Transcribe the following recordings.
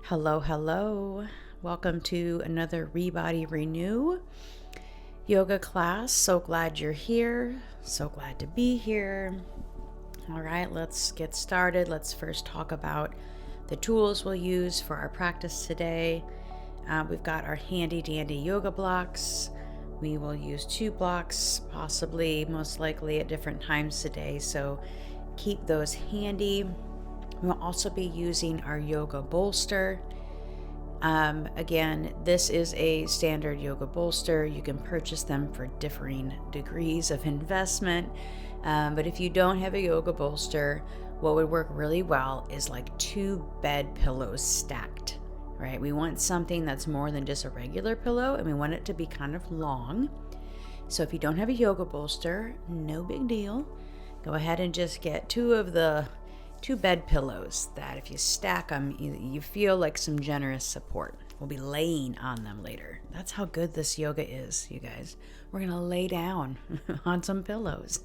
Hello, hello. Welcome to another ReBody Renew yoga class. So glad you're here. So glad to be here. All right, let's get started. Let's first talk about the tools we'll use for our practice today. We've got our handy dandy yoga blocks. We will use 2 blocks, possibly, most likely at different times today. So keep those handy. We'll also be using our yoga bolster. Again, this is a standard yoga bolster. You can purchase them for differing degrees of investment. But if you don't have a yoga bolster, what would work really well is like 2 bed pillows stacked, right? We want something that's more than just a regular pillow, and we want it to be kind of long. So if you don't have a yoga bolster, no big deal. Go ahead and just get 2 bed pillows that if you stack them, you feel like some generous support. We'll be laying on them later. That's how good this yoga is, you guys. We're going to lay down on some pillows.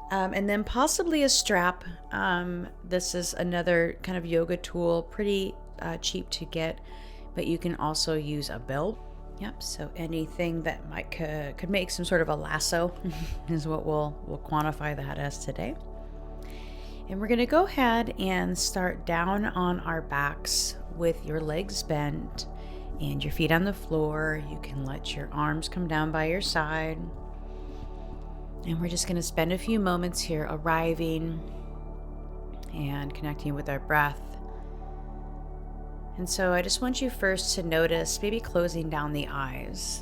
And then possibly a strap. This is another kind of yoga tool, pretty cheap to get, but you can also use a belt. Yep, so anything that could make some sort of a lasso is what we'll quantify that as today. And we're going to go ahead and start down on our backs with your legs bent and your feet on the floor. You can let your arms come down by your side. And we're just going to spend a few moments here arriving and connecting with our breath. And so I just want you first to notice maybe closing down the eyes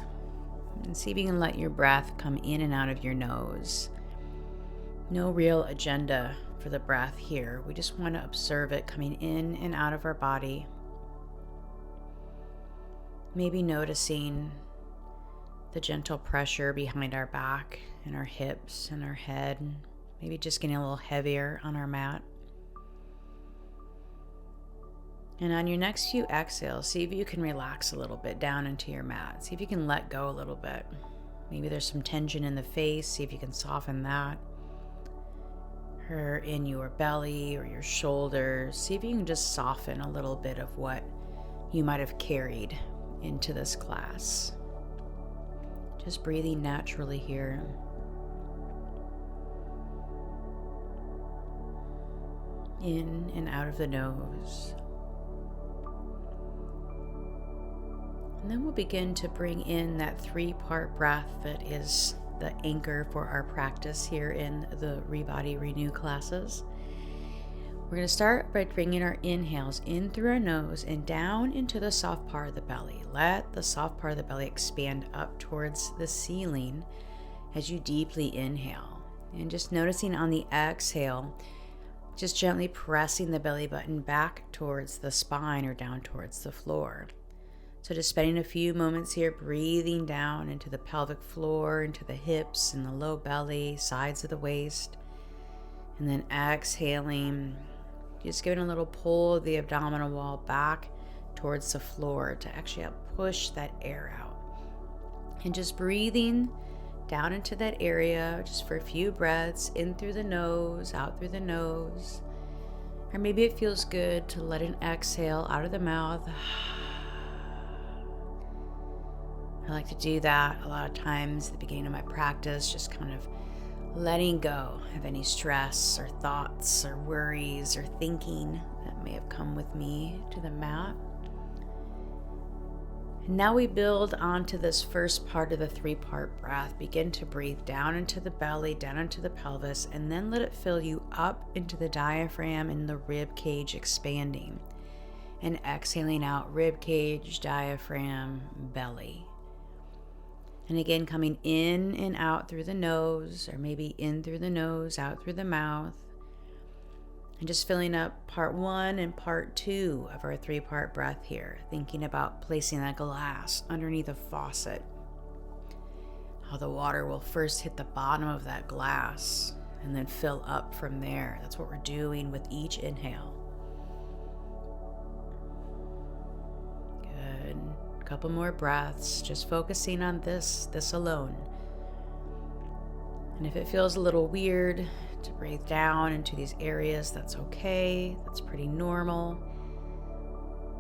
and see if you can let your breath come in and out of your nose. No real agenda for the breath here. We just want to observe it coming in and out of our body. Maybe noticing the gentle pressure behind our back and our hips and our head. Maybe just getting a little heavier on our mat. And on your next few exhales, see if you can relax a little bit down into your mat. See if you can let go a little bit. Maybe there's some tension in the face. See if you can soften that. Or in your belly or your shoulders. See if you can just soften a little bit of what you might have carried into this class. Just breathing naturally here. In and out of the nose. And then we'll begin to bring in that 3-part breath that is the anchor for our practice here in the ReBody Renew classes. We're going to start by bringing our inhales in through our nose and down into the soft part of the belly. Let the soft part of the belly expand up towards the ceiling as you deeply inhale. And just noticing on the exhale, just gently pressing the belly button back towards the spine or down towards the floor. So just spending a few moments here breathing down into the pelvic floor, into the hips and the low belly, sides of the waist. And then exhaling, just giving a little pull of the abdominal wall back towards the floor to actually help push that air out. And just breathing down into that area just for a few breaths, in through the nose, out through the nose. Or maybe it feels good to let an exhale out of the mouth. I like to do that a lot of times at the beginning of my practice, just kind of letting go of any stress or thoughts or worries or thinking that may have come with me to the mat. And now we build onto this first part of the 3-part breath. Begin to breathe down into the belly, down into the pelvis, and then let it fill you up into the diaphragm and the rib cage expanding. And exhaling out rib cage, diaphragm, belly. And again, coming in and out through the nose, or maybe in through the nose, out through the mouth. And just filling up part 1 and part 2 of our 3-part breath here. Thinking about placing that glass underneath a faucet. How the water will first hit the bottom of that glass and then fill up from there. That's what we're doing with each inhale. Good. Couple more breaths, just focusing on this alone. And if it feels a little weird to breathe down into these areas, that's okay. That's pretty normal.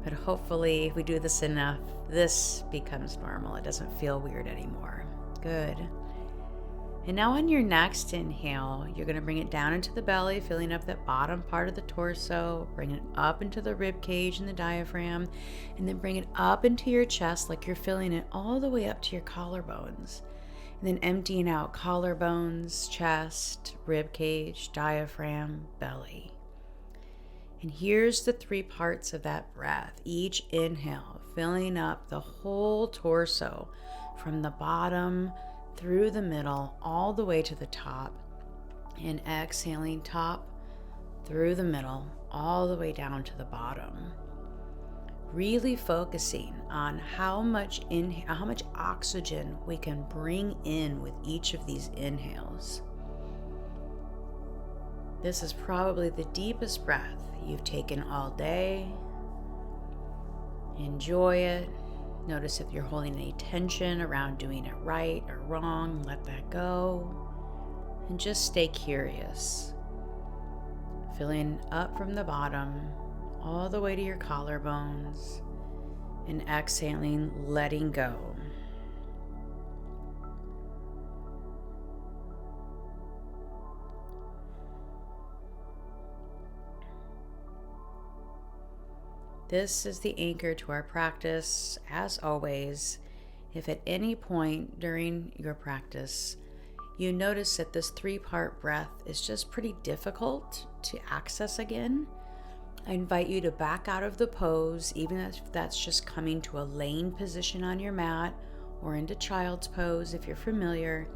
But hopefully, if we do this enough, this becomes normal. It doesn't feel weird anymore. Good. And now on your next inhale, you're going to bring it down into the belly, filling up that bottom part of the torso, bring it up into the rib cage and the diaphragm, and then bring it up into your chest like you're filling it all the way up to your collarbones. And then emptying out collarbones, chest, rib cage, diaphragm, belly. And here's the 3 parts of that breath. Each inhale, filling up the whole torso from the bottom through the middle, all the way to the top, and exhaling top through the middle, all the way down to the bottom. Really focusing on how much oxygen we can bring in with each of these inhales. This is probably the deepest breath you've taken all day. Enjoy it. Notice if you're holding any tension around doing it right or wrong, let that go. And just stay curious. Filling up from the bottom, all the way to your collarbones, and exhaling, letting go. This is the anchor to our practice. As always, if at any point during your practice you notice that this 3-part breath is just pretty difficult to access again, I invite you to back out of the pose, even if that's just coming to a laying position on your mat or into child's pose if you're familiar,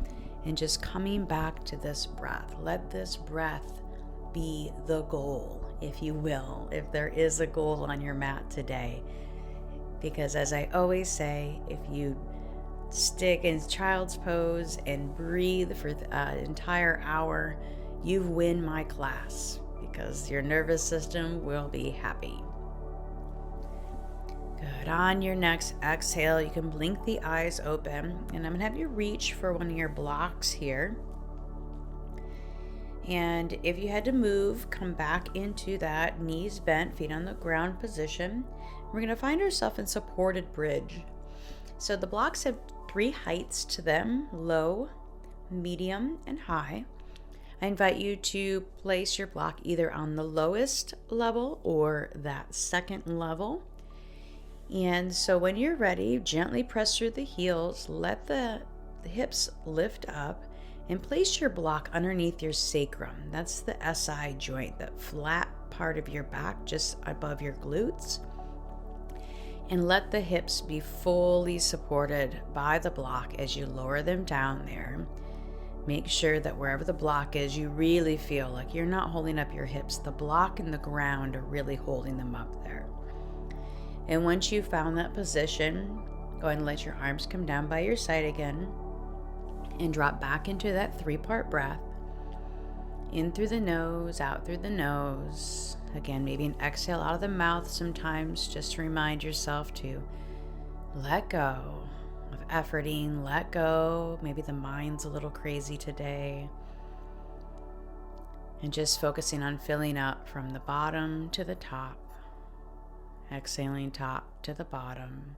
and just coming back to this breath. Let this breath be the goal, if you will, if there is a goal on your mat today. Because as I always say, if you stick in child's pose and breathe for the entire hour, you win my class, because your nervous system will be happy. Good. On your next exhale, you can blink the eyes open, and I'm going to have you reach for one of your blocks here. And if you had to move, come back into that knees bent, feet on the ground position. We're going to find ourselves in supported bridge. So the blocks have 3 heights to them: low, medium, and high. I invite you to place your block either on the lowest level or that second level. And so when you're ready, gently press through the heels, let the hips lift up, and place your block underneath your sacrum. That's the SI joint, that flat part of your back just above your glutes. And let the hips be fully supported by the block as you lower them down there. Make sure that wherever the block is, you really feel like you're not holding up your hips. The block and the ground are really holding them up there. And once you've found that position, go ahead and let your arms come down by your side again. And drop back into that 3-part breath. In through the nose, out through the nose. Again, maybe an exhale out of the mouth sometimes, just to remind yourself to let go of efforting, let go. Maybe the mind's a little crazy today. And just focusing on filling up from the bottom to the top. Exhaling top to the bottom.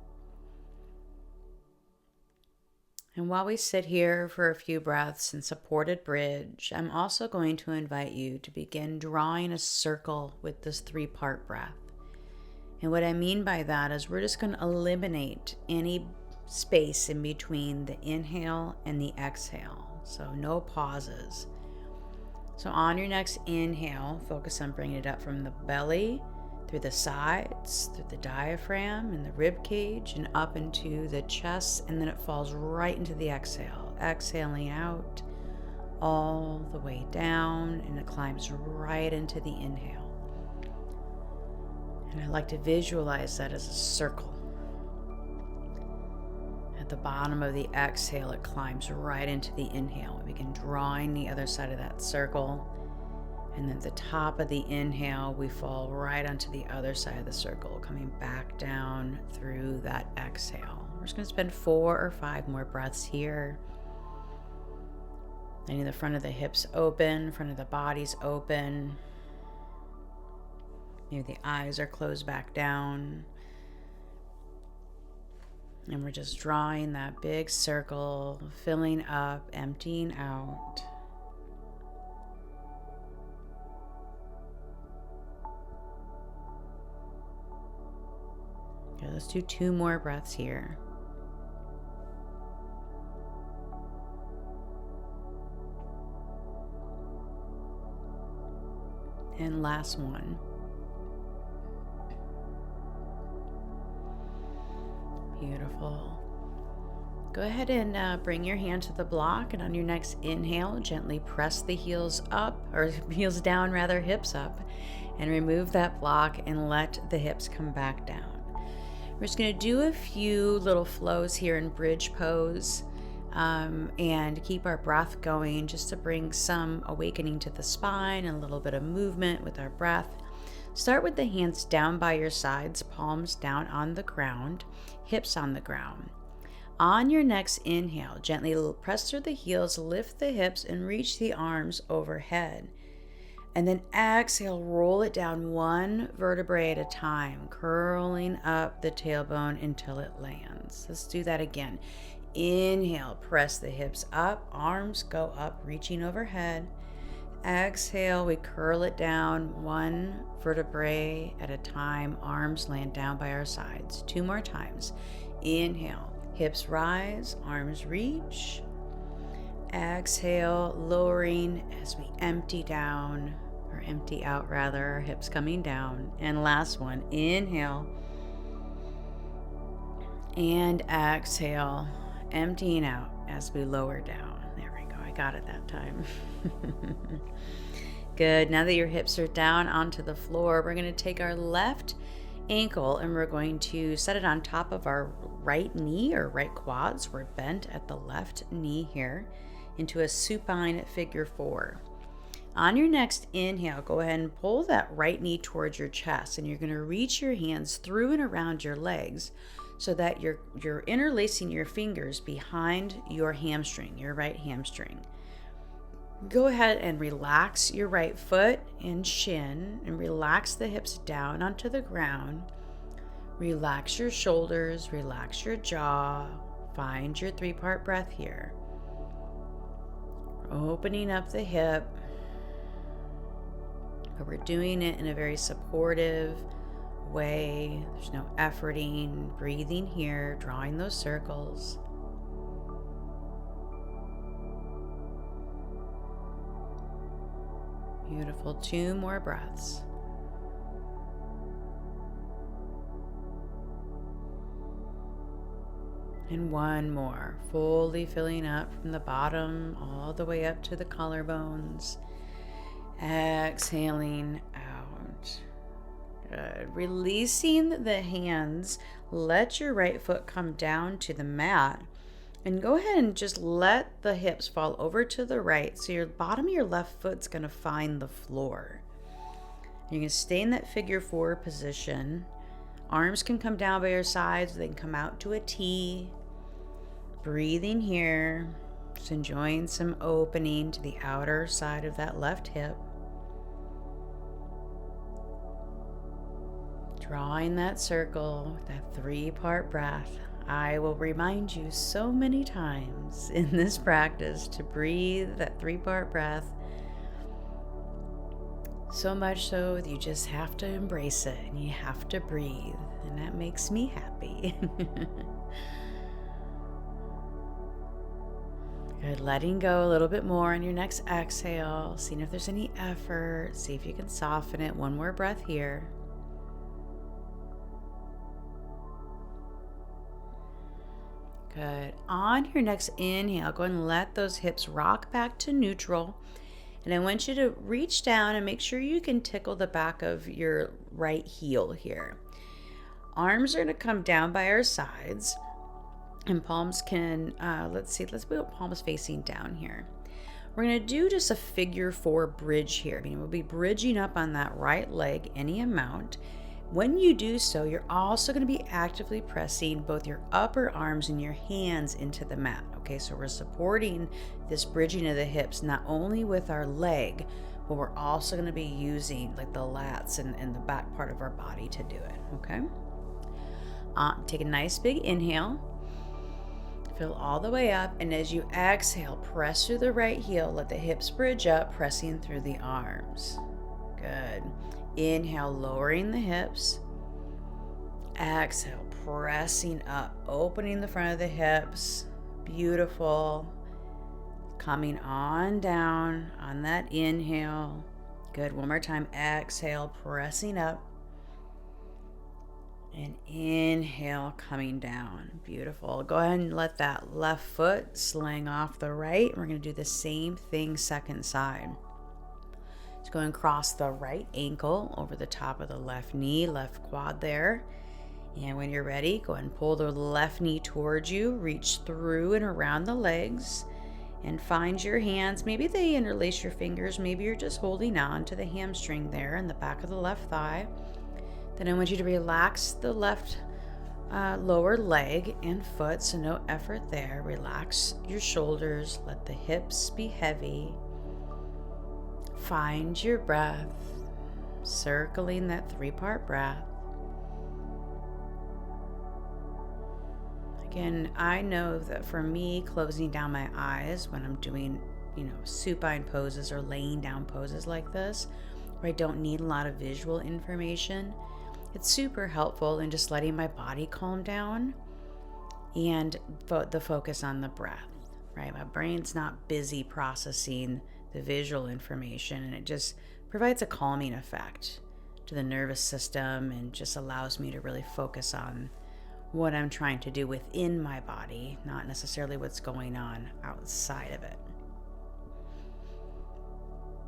And while we sit here for a few breaths in supported bridge, I'm also going to invite you to begin drawing a circle with this 3-part breath. And what I mean by that is we're just going to eliminate any space in between the inhale and the exhale. So no pauses. So on your next inhale, focus on bringing it up from the belly, through the sides, through the diaphragm and the rib cage, and up into the chest, and then it falls right into the exhale. Exhaling out all the way down, and it climbs right into the inhale. And I like to visualize that as a circle. At the bottom of the exhale, it climbs right into the inhale. We begin drawing the other side of that circle. And then at the top of the inhale, we fall right onto the other side of the circle, coming back down through that exhale. We're just going to spend 4 or 5 more breaths here. Letting the front of the hips open, front of the body's open. Maybe the eyes are closed back down. And we're just drawing that big circle, filling up, emptying out. Okay, let's do 2 more breaths here. And last one. Beautiful. Go ahead and bring your hand to the block, and on your next inhale, gently press the heels up, or heels down rather, hips up, and remove that block and let the hips come back down. We're just going to do a few little flows here in bridge pose and keep our breath going just to bring some awakening to the spine and a little bit of movement with our breath. Start with the hands down by your sides, palms down on the ground, hips on the ground. On your next inhale, gently press through the heels, lift the hips, and reach the arms overhead. And then exhale, roll it down 1 vertebrae at a time, curling up the tailbone until it lands. Let's do that again. Inhale, press the hips up, arms go up, reaching overhead. Exhale, we curl it down 1 vertebrae at a time, arms land down by our sides. 2 more times. Inhale, hips rise, arms reach. Exhale, lowering as we empty down, or empty out rather, our hips coming down. And last one, inhale. And exhale, emptying out as we lower down. There we go, I got it that time. Good, now that your hips are down onto the floor, we're gonna take our left ankle and we're going to set it on top of our right knee or right quads. We're bent at the left knee here into a supine figure 4. On your next inhale, go ahead and pull that right knee towards your chest, and you're going to reach your hands through and around your legs so that you're interlacing your fingers behind your hamstring, your right hamstring. Go ahead and relax your right foot and shin, and relax the hips down onto the ground. Relax your shoulders, relax your jaw. Find your 3-part breath here. Opening up the hip, but we're doing it in a very supportive way. There's no efforting, breathing here, drawing those circles. Beautiful. 2 more breaths. And 1 more, fully filling up from the bottom all the way up to the collarbones. Exhaling out. Good. Releasing the hands, let your right foot come down to the mat. And go ahead and just let the hips fall over to the right, so your bottom of your left foot's going to find the floor. You're going to stay in that figure 4 position. Arms can come down by your sides, they can come out to a T. Breathing here, just enjoying some opening to the outer side of that left hip. Drawing that circle, that 3-part breath. I will remind you so many times in this practice to breathe that 3-part breath. So much so that you just have to embrace it and you have to breathe. And that makes me happy. Good. Letting go a little bit more on your next exhale. Seeing if there's any effort. See if you can soften it. 1 more breath here. Good. On your next inhale, go ahead and let those hips rock back to neutral. And I want you to reach down and make sure you can tickle the back of your right heel here. Arms are going to come down by our sides. And palms can, let's put palms facing down here. We're going to do just a figure 4 bridge here. I mean, we'll be bridging up on that right leg any amount. When you do so, you're also going to be actively pressing both your upper arms and your hands into the mat. Okay, so we're supporting this bridging of the hips not only with our leg, but we're also going to be using like the lats and the back part of our body to do it. Okay, take a nice big inhale. Fill all the way up, and as you exhale, press through the right heel. Let the hips bridge up, pressing through the arms. Good. Inhale, lowering the hips. Exhale, pressing up, opening the front of the hips. Beautiful. Coming on down on that inhale. Good. One more time. Exhale, pressing up. And inhale, coming down. Beautiful. Go ahead and let that left foot sling off the right. We're going to do the same thing second side. So go and cross the right ankle over the top of the left knee, left quad there. And when you're ready, go ahead and pull the left knee towards you. Reach through and around the legs and find your hands. Maybe they interlace your fingers. Maybe you're just holding on to the hamstring there in the back of the left thigh. Then I want you to relax the left lower leg and foot, so no effort there. Relax your shoulders. Let the hips be heavy. Find your breath, circling that 3-part breath. Again, I know that for me, closing down my eyes when I'm doing, supine poses or laying down poses like this, where I don't need a lot of visual information, it's super helpful in just letting my body calm down and the focus on the breath, right? My brain's not busy processing the visual information, and it just provides a calming effect to the nervous system and just allows me to really focus on what I'm trying to do within my body, not necessarily what's going on outside of it.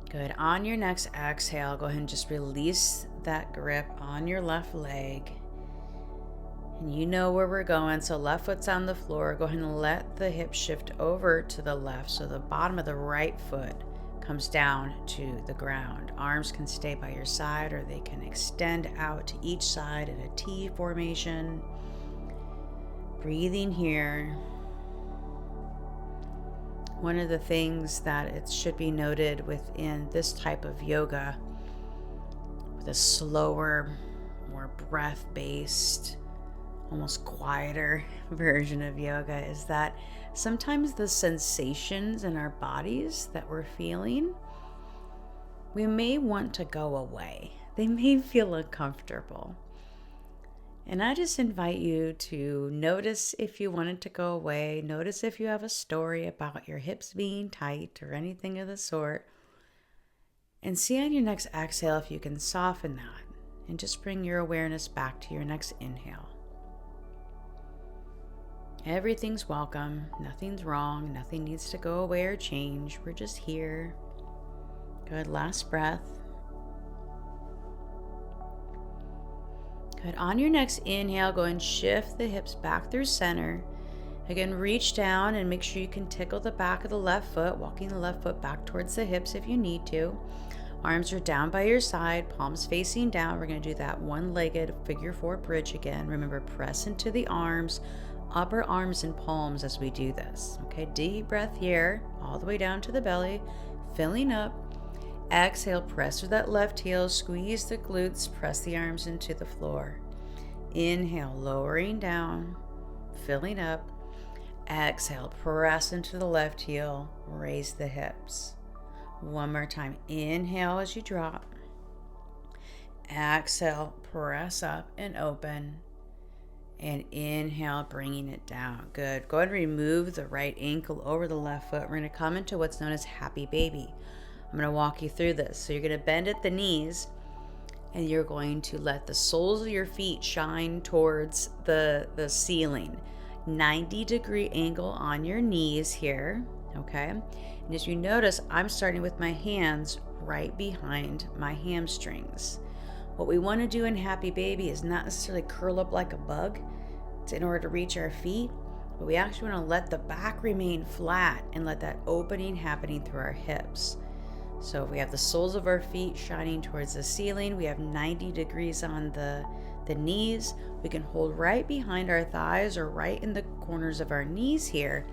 Good. On your next exhale, go ahead and just release that grip on your left leg. And you know where we're going, so left foot's on the floor. Go ahead and let the hip shift over to the left, so the bottom of the right foot comes down to the ground. Arms can stay by your side, or they can extend out to each side in a T formation. Breathing here. One of the things that it should be noted within this type of yoga, with a slower, more breath-based, almost quieter version of yoga, is that sometimes the sensations in our bodies that we're feeling, we may want to go away. They may feel uncomfortable. And I just invite you to notice if you want it to go away. Notice if you have a story about your hips being tight or anything of the sort. And see on your next exhale if you can soften that and just bring your awareness back to your next inhale. Everything's welcome. Nothing's wrong. Nothing needs to go away or change. We're just here. Good. Last breath. Good. On your next inhale, go and shift the hips back through center. Again, reach down and make sure you can tickle the back of the left foot, walking the left foot back towards the hips if you need to. Arms are down by your side, palms facing down. We're going to do that one-legged figure 4 bridge again. Remember, press into the arms, upper arms and palms as we do this. Okay, deep breath here, all the way down to the belly, filling up. Exhale, press through that left heel, squeeze the glutes, press the arms into the floor. Inhale, lowering down, filling up. Exhale, press into the left heel, raise the hips. One more time. Inhale as you drop. Exhale, press up and open. And inhale, bringing it down. Good. Go ahead and remove the right ankle over the left foot. We're going to come into what's known as happy baby. I'm going to walk you through this. So you're going to bend at the knees, and you're going to let the soles of your feet shine towards the ceiling. 90-degree angle on your knees here, okay? And as you notice, I'm starting with my hands right behind my hamstrings. What we want to do in happy baby is not necessarily curl up like a bug in order to reach our feet, but we actually want to let the back remain flat and let that opening happening through our hips. So if we have the soles of our feet shining towards the ceiling, we have 90 degrees on the knees. We can hold right behind our thighs or right in the corners of our knees here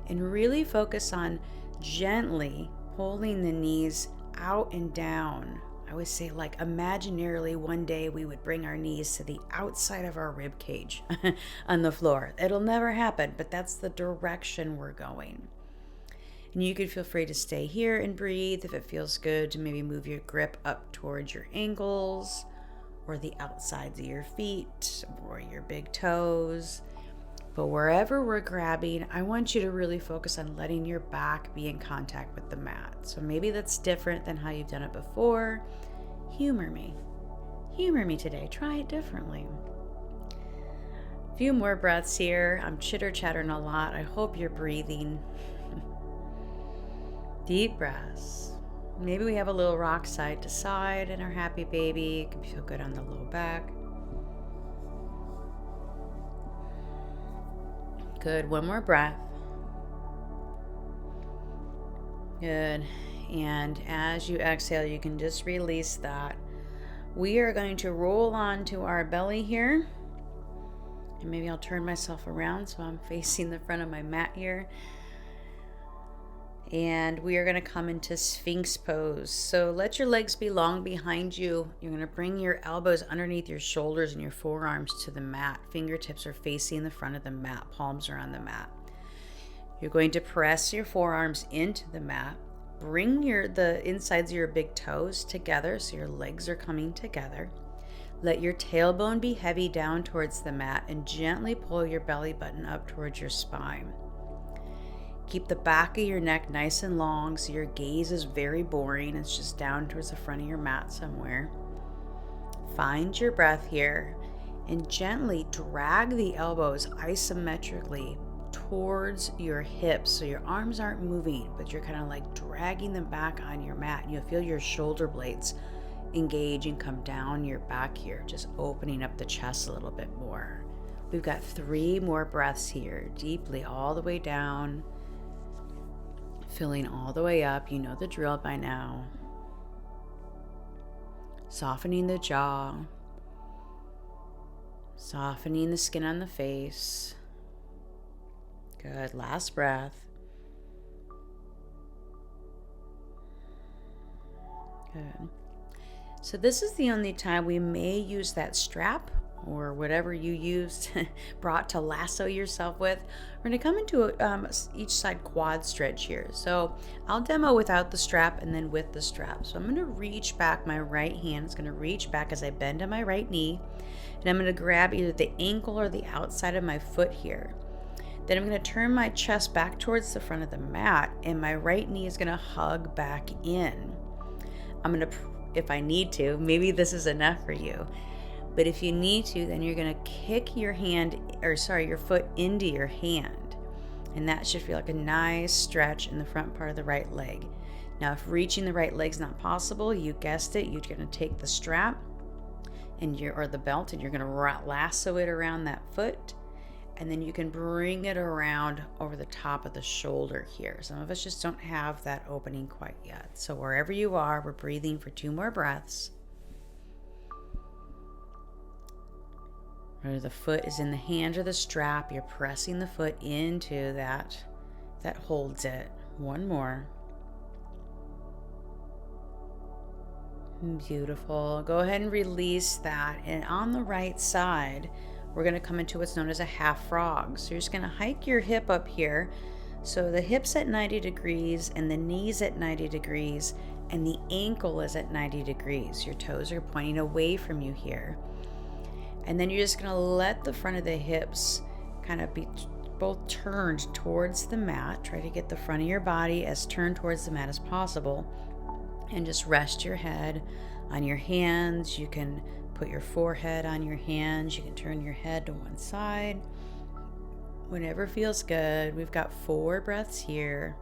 and really focus on gently pulling the knees out and down, I always say, like, imaginarily one day we would bring our knees to the outside of our rib cage on the floor. It'll never happen, but that's the direction we're going. And you could feel free to stay here and breathe if it feels good, to maybe move your grip up towards your ankles or the outsides of your feet or your big toes. But wherever we're grabbing, I want you to really focus on letting your back be in contact with the mat. So maybe that's different than how you've done it before. Humor me. Humor me today. Try it differently. A few more breaths here. I'm chitter-chattering a lot. I hope you're breathing. Deep breaths. Maybe we have a little rock side to side in our happy baby. It can feel good on the low back. Good. One more breath. Good. And as you exhale, you can just release that. We are going to roll onto our belly here. And maybe I'll turn myself around so I'm facing the front of my mat here. And we are going to come into Sphinx pose. So let your legs be long behind you. You're going to bring your elbows underneath your shoulders and your forearms to the mat. Fingertips are facing the front of the mat. Palms are on the mat. You're going to press your forearms into the mat. Bring the insides of your big toes together so your legs are coming together. Let your tailbone be heavy down towards the mat and gently pull your belly button up towards your spine. Keep the back of your neck nice and long so your gaze is very boring. It's just down towards the front of your mat somewhere. Find your breath here and gently drag the elbows isometrically towards your hips so your arms aren't moving, but you're kind of like dragging them back on your mat. You'll feel your shoulder blades engage and come down your back here, just opening up the chest a little bit more. We've got 3 more breaths here, deeply all the way down. Filling all the way up. You know the drill by now. Softening the jaw. Softening the skin on the face. Good. Last breath. Good. So this is the only time we may use that strap or whatever you used, brought to lasso yourself with. We're going to come into each side quad stretch here. So I'll demo without the strap and then with the strap. So I'm going to reach back. My right hand is going to reach back as I bend on my right knee. And I'm going to grab either the ankle or the outside of my foot here. Then I'm going to turn my chest back towards the front of the mat, and my right knee is going to hug back in. I'm going to, if I need to, maybe this is enough for you. But if you need to, then you're going to kick your foot into your hand. And that should feel like a nice stretch in the front part of the right leg. Now, if reaching the right leg's not possible, you guessed it, you're going to take the strap or the belt, and you're going to lasso it around that foot. And then you can bring it around over the top of the shoulder here. Some of us just don't have that opening quite yet. So wherever you are, we're breathing for 2 more breaths. Whether the foot is in the hand or the strap, you're pressing the foot into that holds it. 1 more. Beautiful. Go ahead and release that. And on the right side, we're going to come into what's known as a half frog. So you're just going to hike your hip up here. So the hip's at 90 degrees and the knee's at 90 degrees and the ankle is at 90 degrees. Your toes are pointing away from you here. And then you're just going to let the front of the hips kind of be both turned towards the mat. Try to get the front of your body as turned towards the mat as possible. And just rest your head on your hands. You can put your forehead on your hands. You can turn your head to one side. Whatever feels good. We've got 4 breaths here.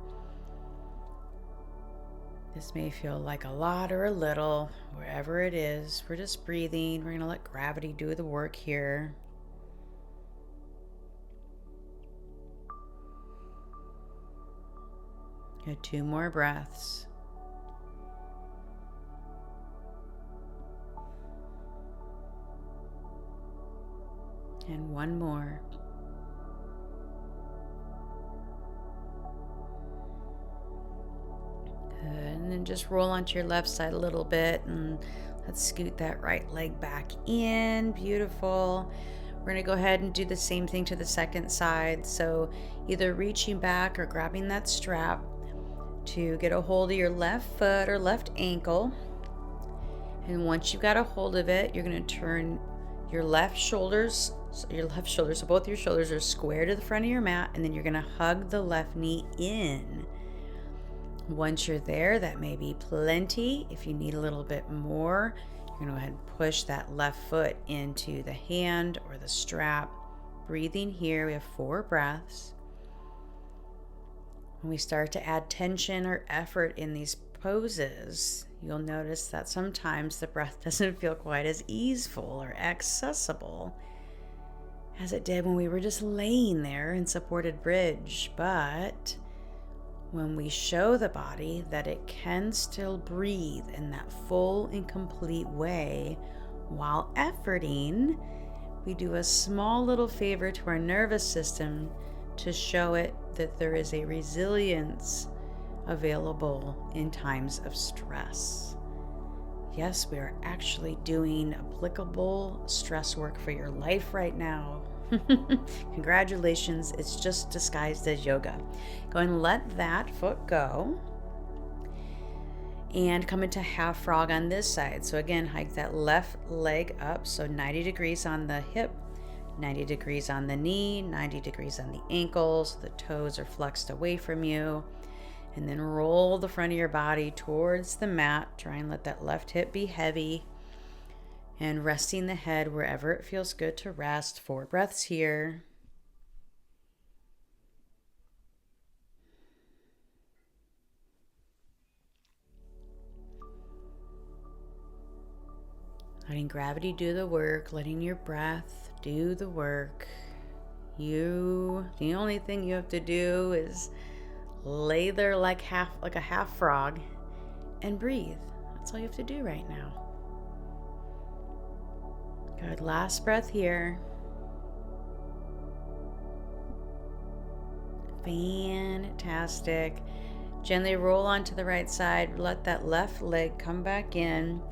This may feel like a lot or a little, wherever it is. We're just breathing. We're going to let gravity do the work here. Good. 2 more breaths. And 1 more. Good. And then then just roll onto your left side a little bit, and let's scoot that right leg back in. Beautiful. We're going to go ahead and do the same thing to the second side. So either reaching back or grabbing that strap to get a hold of your left foot or left ankle. And once you've got a hold of it, you're going to turn your left shoulders, so both your shoulders are square to the front of your mat, and then you're going to hug the left knee in. Once you're there, that may be plenty. If you need a little bit more, you're going to go ahead and push that left foot into the hand or the strap. Breathing here, we have 4 breaths. When we start to add tension or effort in these poses, you'll notice that sometimes the breath doesn't feel quite as easeful or accessible as it did when we were just laying there in supported bridge. But when we show the body that it can still breathe in that full and complete way while efforting, we do a small little favor to our nervous system to show it that there is a resilience available in times of stress. Yes, we are actually doing applicable stress work for your life right now. Congratulations, it's just disguised as yoga. Go and let that foot go and come into half frog on this side. So again, hike that left leg up, so 90 degrees on the hip, 90 degrees on the knee, 90 degrees on the ankles, the toes are flexed away from you, and then roll the front of your body towards the mat. Try and let that left hip be heavy, and resting the head wherever it feels good to rest. 4 breaths here. Letting gravity do the work, letting your breath do the work. The only thing you have to do is lay there like a half frog and breathe. That's all you have to do right now. Good, last breath here. Fantastic. Gently roll onto the right side. Let that left leg come back in.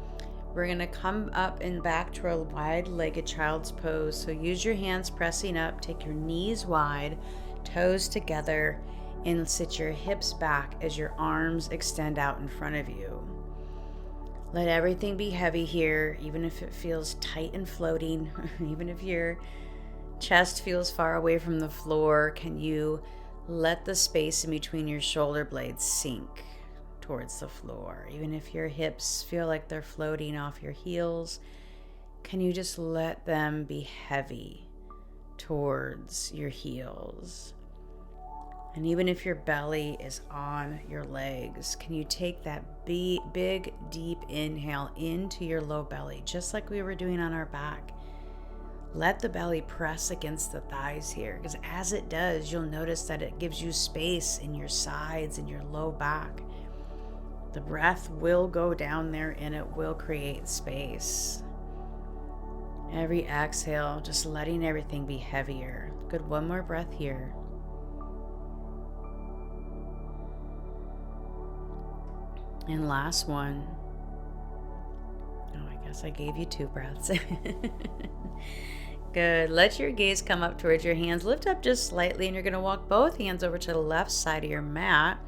We're going to come up and back to our wide-legged child's pose. So use your hands pressing up. Take your knees wide, toes together, and sit your hips back as your arms extend out in front of you. Let everything be heavy here, even if it feels tight and floating, even if your chest feels far away from the floor. Can you let the space in between your shoulder blades sink towards the floor? Even if your hips feel like they're floating off your heels, can you just let them be heavy towards your heels? And even if your belly is on your legs, can you take that big, deep inhale into your low belly, just like we were doing on our back? Let the belly press against the thighs here, because as it does, you'll notice that it gives you space in your sides and your low back. The breath will go down there and it will create space. Every exhale, just letting everything be heavier. Good, 1 more breath here. And last one. Oh, I guess I gave you 2 breaths. Good. Let your gaze come up towards your hands. Lift up just slightly, and you're going to walk both hands over to the left side of your mat.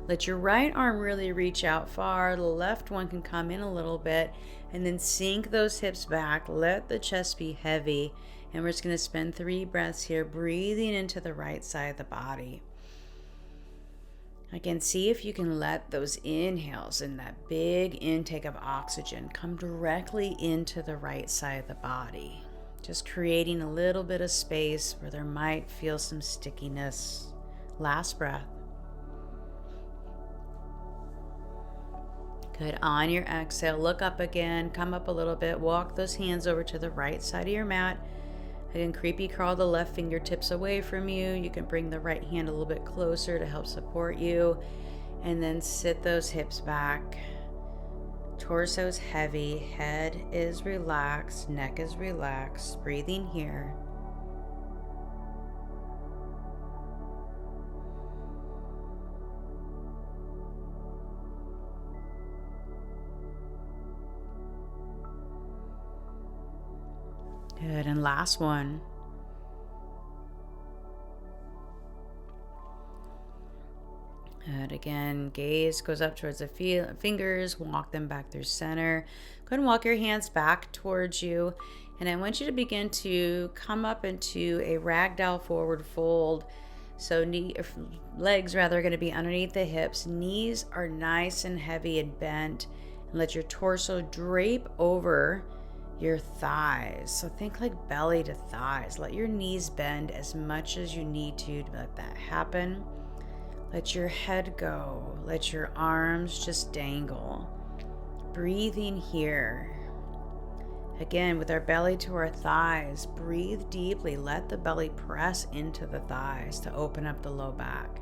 Let your right arm really reach out far. The left one can come in a little bit, and then sink those hips back. Let the chest be heavy. And we're just going to spend 3 breaths here, breathing into the right side of the body. Again, see if you can let those inhales and that big intake of oxygen come directly into the right side of the body. Just creating a little bit of space where there might feel some stickiness. Last breath. Good. On your exhale, look up again, come up a little bit, walk those hands over to the right side of your mat. Again, creepy crawl the left fingertips away from you. You can bring the right hand a little bit closer to help support you. And then sit those hips back. Torso's heavy, head is relaxed, neck is relaxed. Breathing here. Good, and last one. And again, gaze goes up towards the fingers, walk them back through center. Go ahead and walk your hands back towards you. And I want you to begin to come up into a ragdoll forward fold. So legs rather are going to be underneath the hips. Knees are nice and heavy and bent. And let your torso drape over your thighs. So think like belly to thighs. Let your knees bend as much as you need to let that happen. Let your head go. Let your arms just dangle. Breathing here. Again, with our belly to our thighs, breathe deeply. Let the belly press into the thighs to open up the low back.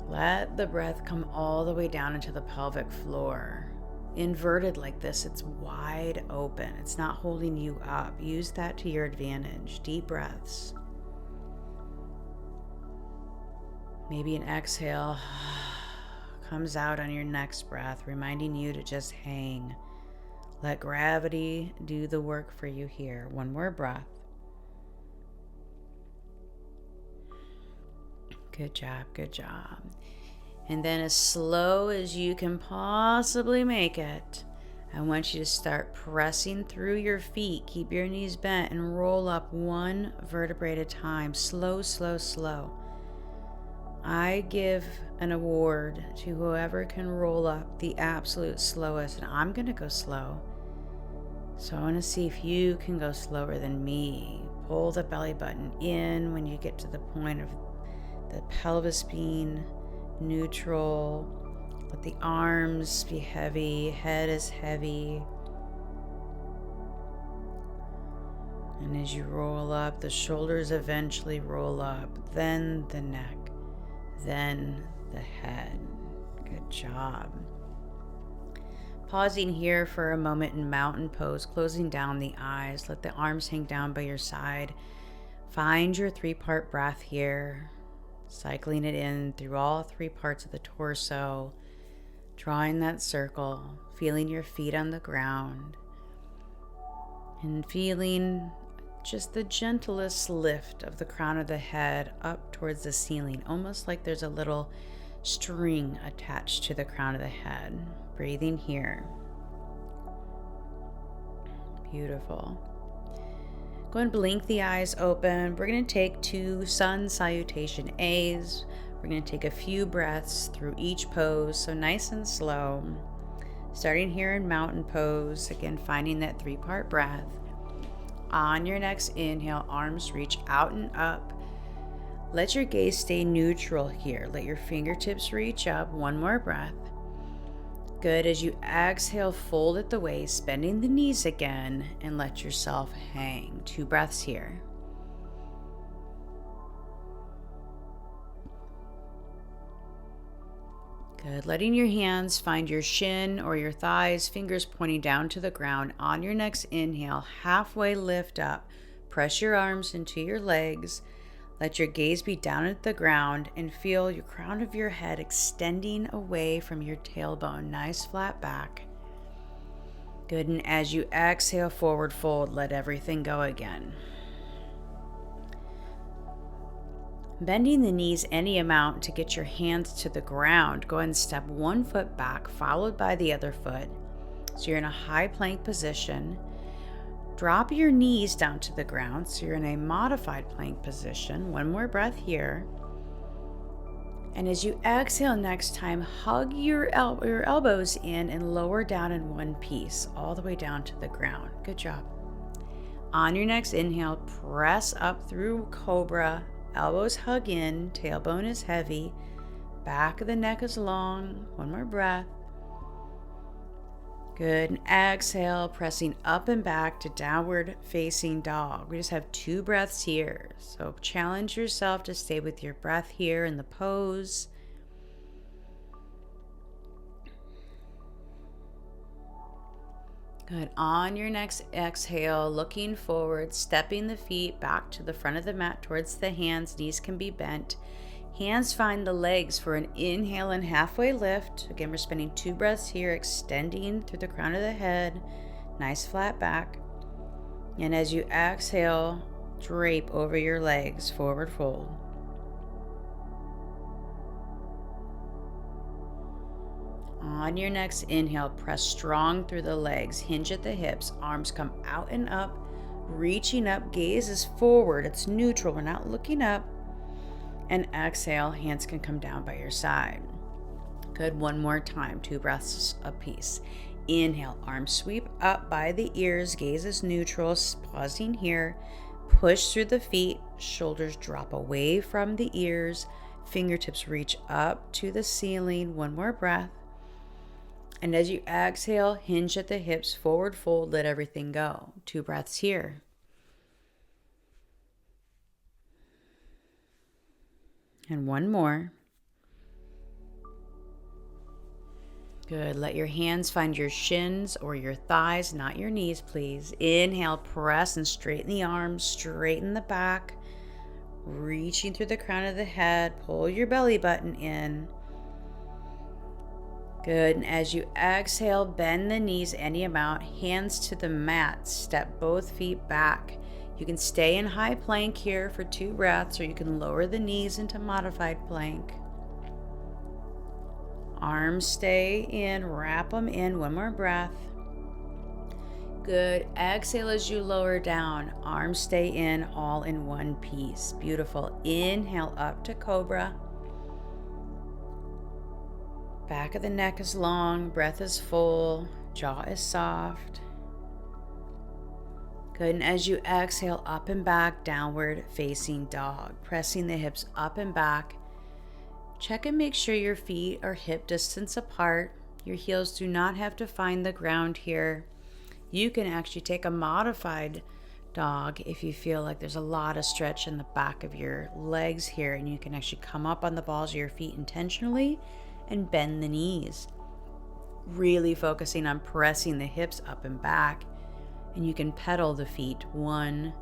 Let the breath come all the way down into the pelvic floor. Inverted like this, it's wide open. It's not holding you up. Use that to your advantage. Deep breaths. Maybe an exhale comes out on your next breath, reminding you to just hang. Let gravity do the work for you here. One more breath. Good job, good job. And then as slow as you can possibly make it, I want you to start pressing through your feet. Keep your knees bent and roll up one vertebrae at a time. Slow, slow, slow. I give an award to whoever can roll up the absolute slowest, and I'm going to go slow. So I want to see if you can go slower than me. Pull the belly button in when you get to the point of the pelvis being neutral. Let the arms be heavy, head is heavy. And as you roll up, the shoulders eventually roll up, then the neck. Then the head. Good job. Pausing here for a moment in mountain pose, closing down the eyes. Let the arms hang down by your side. Find your 3-part breath here. Cycling it in through all 3 parts of the torso. Drawing that circle. Feeling your feet on the ground. And feeling just the gentlest lift of the crown of the head up towards the ceiling, almost like there's a little string attached to the crown of the head. Breathing here. Beautiful. Go and blink the eyes open. We're going to take 2 sun salutation A's. We're going to take a few breaths through each pose, so nice and slow. Starting here in mountain pose, again finding that 3-part breath. On your next inhale, arms reach out and up. Let your gaze stay neutral here. Let your fingertips reach up. One more breath. Good. As you exhale, fold at the waist, bending the knees again, and let yourself hang. 2 breaths here. Good. Letting your hands find your shin or your thighs, fingers pointing down to the ground. On your next inhale, halfway lift up. Press your arms into your legs. Let your gaze be down at the ground and feel your crown of your head extending away from your tailbone. Nice flat back. Good. And as you exhale, forward fold, let everything go again. Bending the knees any amount to get your hands to the ground. Go ahead and step 1 foot back, followed by the other foot. So you're in a high plank position. Drop your knees down to the ground, so you're in a modified plank position. 1 more breath here. And as you exhale next time, hug your elbows in and lower down in one piece, all the way down to the ground. Good job. On your next inhale, press up through Cobra. Elbows hug in, tailbone is heavy, back of the neck is long. 1 more breath. Good. And exhale, pressing up and back to downward facing dog. We just have 2 breaths here. So challenge yourself to stay with your breath here in the pose. Good. On your next exhale, looking forward, stepping the feet back to the front of the mat towards the hands. Knees can be bent. Hands find the legs for an inhale and halfway lift. Again, we're spending 2 breaths here, extending through the crown of the head. Nice flat back. And as you exhale, drape over your legs, forward fold. On your next inhale, press strong through the legs, hinge at the hips, arms come out and up, reaching up, gaze is forward, it's neutral, we're not looking up. And exhale, hands can come down by your side. Good, one more time, 2 breaths apiece. Inhale, arms sweep up by the ears, gaze is neutral, pausing here. Push through the feet, shoulders drop away from the ears, fingertips reach up to the ceiling. One more breath. And as you exhale, hinge at the hips, forward fold, let everything go. 2 breaths here. And one more. Good. Let your hands find your shins or your thighs, not your knees, please. Inhale, press and straighten the arms, straighten the back, reaching through the crown of the head. Pull your belly button in. Good. And as you exhale, bend the knees any amount, hands to the mat, step both feet back. You can stay in high plank here for 2 breaths, or you can lower the knees into modified plank. Arms stay in, wrap them in. One more breath. Good. Exhale as you lower down. Arms stay in, all in one piece. Beautiful. Inhale up to cobra. Back of the neck is long, breath is full, jaw is soft. Good. And as you exhale, up and back, downward facing dog. Pressing the hips up and back. Check and make sure your feet are hip distance apart. Your heels do not have to find the ground here. You can actually take a modified dog if you feel like there's a lot of stretch in the back of your legs here, and you can actually come up on the balls of your feet intentionally and bend the knees. Really focusing on pressing the hips up and back, and you can pedal the feet one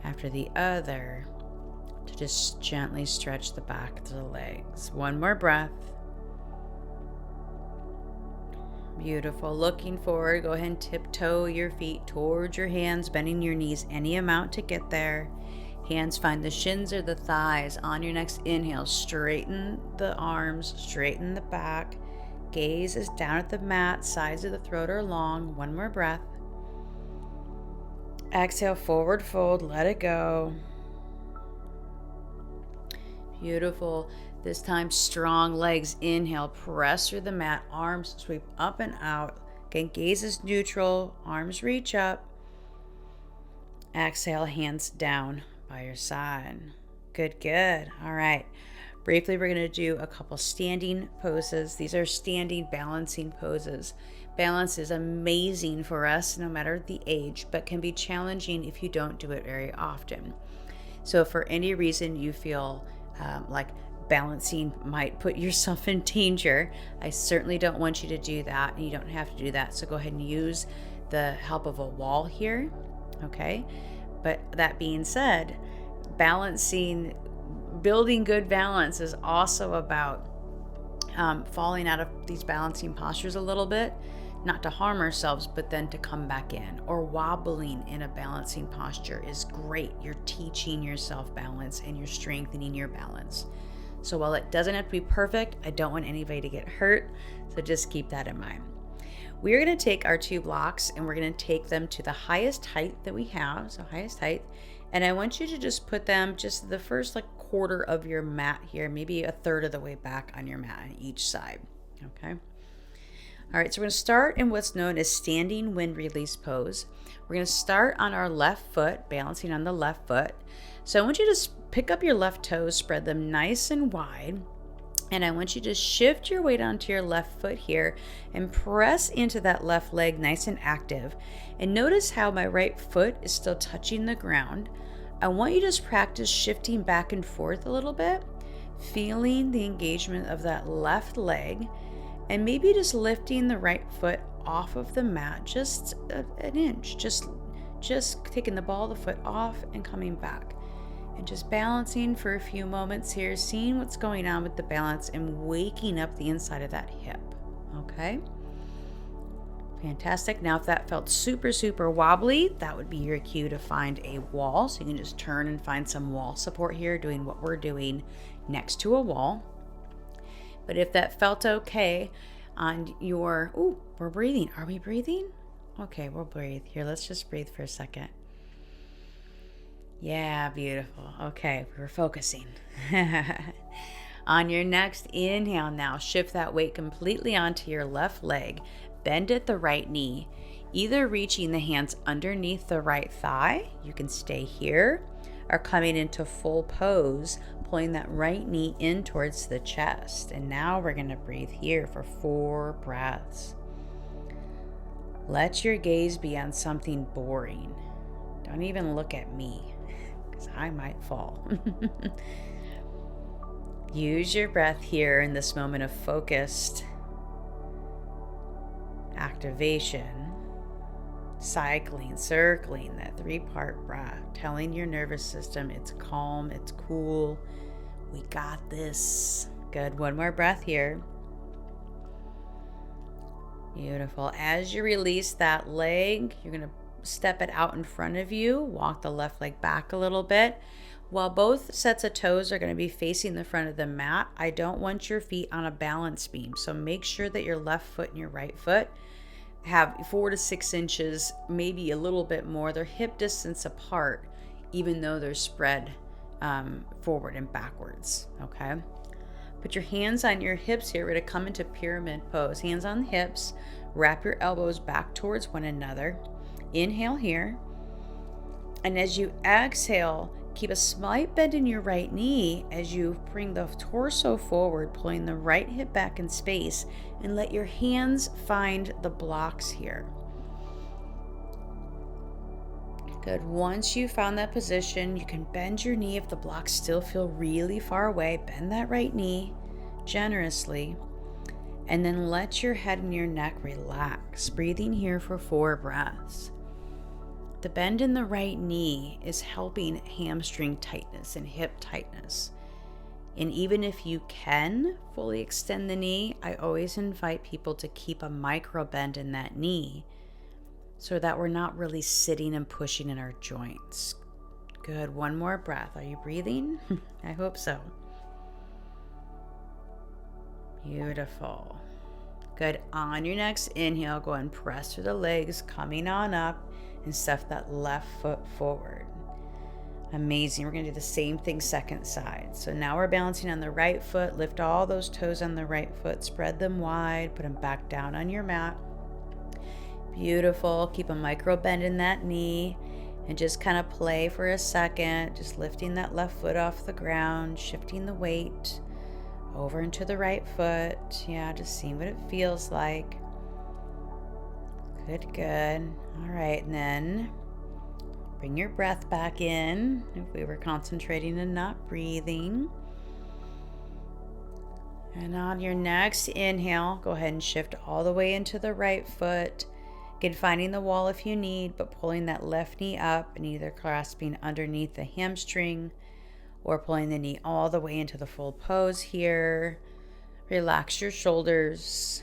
after the other to just gently stretch the back of the legs. One more breath. Beautiful. Looking forward, go ahead and tiptoe your feet towards your hands, bending your knees any amount to get there. Hands find the shins or the thighs. On your next inhale, straighten the arms, straighten the back. Gaze is down at the mat, sides of the throat are long. One more breath. Exhale, forward fold, let it go. Beautiful. This time, strong legs. Inhale, press through the mat, arms sweep up and out. Again, gaze is neutral, arms reach up. Exhale, hands down by your side. Good, good. All right. Briefly, we're going to do a couple standing poses. These are standing balancing poses. Balance is amazing for us no matter the age, but can be challenging if you don't do it very often. So if for any reason you feel like balancing might put yourself in danger, I certainly don't want you to do that, and you don't have to do that. So go ahead and use the help of a wall here, okay? But that being said, balancing, building good balance is also about falling out of these balancing postures a little bit, not to harm ourselves, but then to come back in. Or wobbling in a balancing posture is great. You're teaching yourself balance and you're strengthening your balance. So while it doesn't have to be perfect, I don't want anybody to get hurt. So just keep that in mind. We're going to take our 2 blocks and we're going to take them to the highest height that we have. So highest height. And I want you to just put them just the first quarter of your mat here, maybe a third of the way back on your mat on each side. Okay. All right, so we're going to start in what's known as standing wind release pose. We're going to start on our left foot, balancing on the left foot. So I want you to pick up your left toes, spread them nice and wide, and I want you to shift your weight onto your left foot here and press into that left leg nice and active. And notice how my right foot is still touching the ground. I want you to just practice shifting back and forth a little bit, feeling the engagement of that left leg, and maybe just lifting the right foot off of the mat just an inch, just taking the ball of the foot off and coming back, and just balancing for a few moments here, seeing what's going on with the balance and waking up the inside of that hip. Okay, Fantastic. Now, if that felt super, super wobbly, that would be your cue to find a wall. So you can just turn and find some wall support here, doing what we're doing next to a wall. But if that felt okay on your, ooh, we're breathing. Are we breathing? Okay, we'll breathe. Here, let's just breathe for a second. Yeah, beautiful. Okay, we're focusing. On your next inhale now, shift that weight completely onto your left leg. Bend at the right knee, either reaching the hands underneath the right thigh, you can stay here, or coming into full pose, pulling that right knee in towards the chest. And now we're going to breathe here for 4 breaths. Let your gaze be on something boring. Don't even look at me, because I might fall. Use your breath here in this moment of focused activation, cycling, circling that 3-part breath, telling your nervous system it's calm, it's cool, we got this. Good. One more breath here. Beautiful. As you release that leg, you're going to step it out in front of you, walk the left leg back a little bit. While both sets of toes are going to be facing the front of the mat, I don't want your feet on a balance beam. So make sure that your left foot and your right foot have 4 to 6 inches, maybe a little bit more. They're hip distance apart, even though they're spread forward and backwards. Okay. Put your hands on your hips here. We're going to come into pyramid pose. Hands on the hips. Wrap your elbows back towards one another. Inhale here. And as you exhale, keep a slight bend in your right knee as you bring the torso forward, pulling the right hip back in space, and let your hands find the blocks here. Good. Once you found that position, you can bend your knee if the blocks still feel really far away. Bend that right knee generously, and then let your head and your neck relax. Breathing here for 4 breaths. The bend in the right knee is helping hamstring tightness and hip tightness. And even if you can fully extend the knee, I always invite people to keep a micro bend in that knee so that we're not really sitting and pushing in our joints. Good. One more breath. Are you breathing? I hope so. Beautiful. Good. On your next inhale, go and press through the legs, coming on up, and stuff that left foot forward. Amazing. We're going to do the same thing second side. So now we're balancing on the right foot. Lift all those toes on the right foot. Spread them wide. Put them back down on your mat. Beautiful. Keep a micro bend in that knee and just kind of play for a second. Just lifting that left foot off the ground, shifting the weight over into the right foot. Yeah, just seeing what it feels like. Good, good. All right, and then bring your breath back in if we were concentrating and not breathing. And on your next inhale, go ahead and shift all the way into the right foot. Again, finding the wall if you need, but pulling that left knee up and either clasping underneath the hamstring or pulling the knee all the way into the full pose here. Relax your shoulders.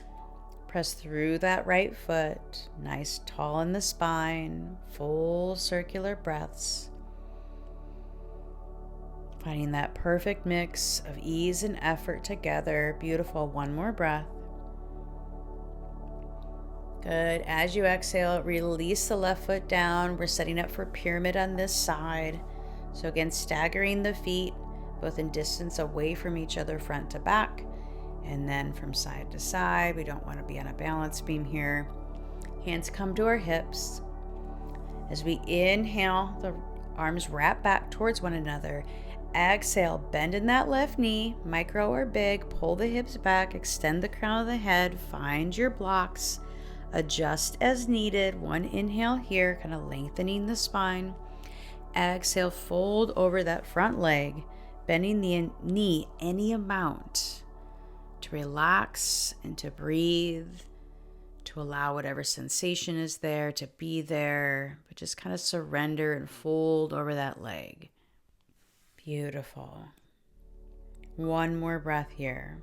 Press through that right foot, nice tall in the spine, full circular breaths. Finding that perfect mix of ease and effort together. Beautiful. One more breath. Good. As you exhale, release the left foot down. We're setting up for pyramid on this side. So again, staggering the feet, both in distance away from each other, front to back. And then from side to side. We don't want to be on a balance beam here. Hands come to our hips. As we inhale, the arms wrap back towards one another. Exhale, bend in that left knee, micro or big. Pull the hips back, extend the crown of the head. Find your blocks. Adjust as needed. One inhale here, kind of lengthening the spine. Exhale, fold over that front leg, bending the knee any amount. To relax and to breathe, to allow whatever sensation is there to be there, but just kind of surrender and fold over that leg. Beautiful. One more breath here.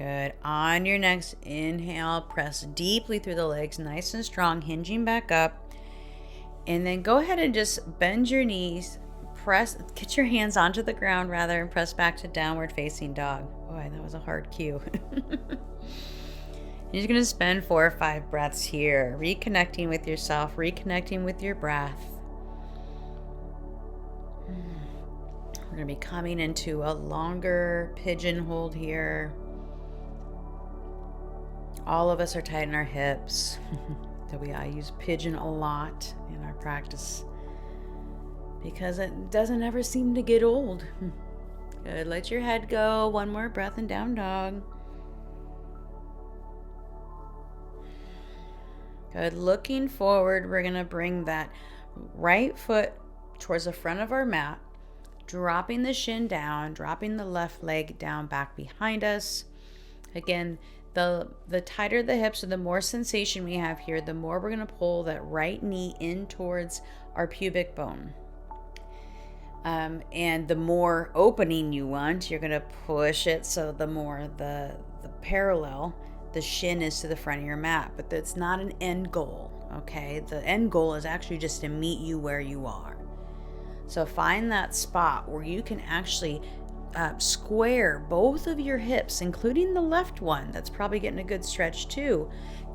Good. On your next inhale, press deeply through the legs, nice and strong, hinging back up. And then go ahead and just bend your knees, get your hands onto the ground rather, and press back to downward facing dog. Boy, that was a hard cue. You're going to spend 4 or 5 breaths here, reconnecting with yourself, reconnecting with your breath. We're going to be coming into a longer pigeon hold here. All of us are tight in our hips. I use pigeon a lot in our practice because it doesn't ever seem to get old. Good. Let your head go. One more breath and down dog. Good. Looking forward, we're going to bring that right foot towards the front of our mat, dropping the shin down, dropping the left leg down back behind us. Again, the tighter the hips or the more sensation we have here, the more we're going to pull that right knee in towards our pubic bone. And the more opening you want, you're going to push it so the more the parallel the shin is to the front of your mat. But that's not an end goal, okay? The end goal is actually just to meet you where you are. So find that spot where you can actually square both of your hips, including the left one that's probably getting a good stretch too,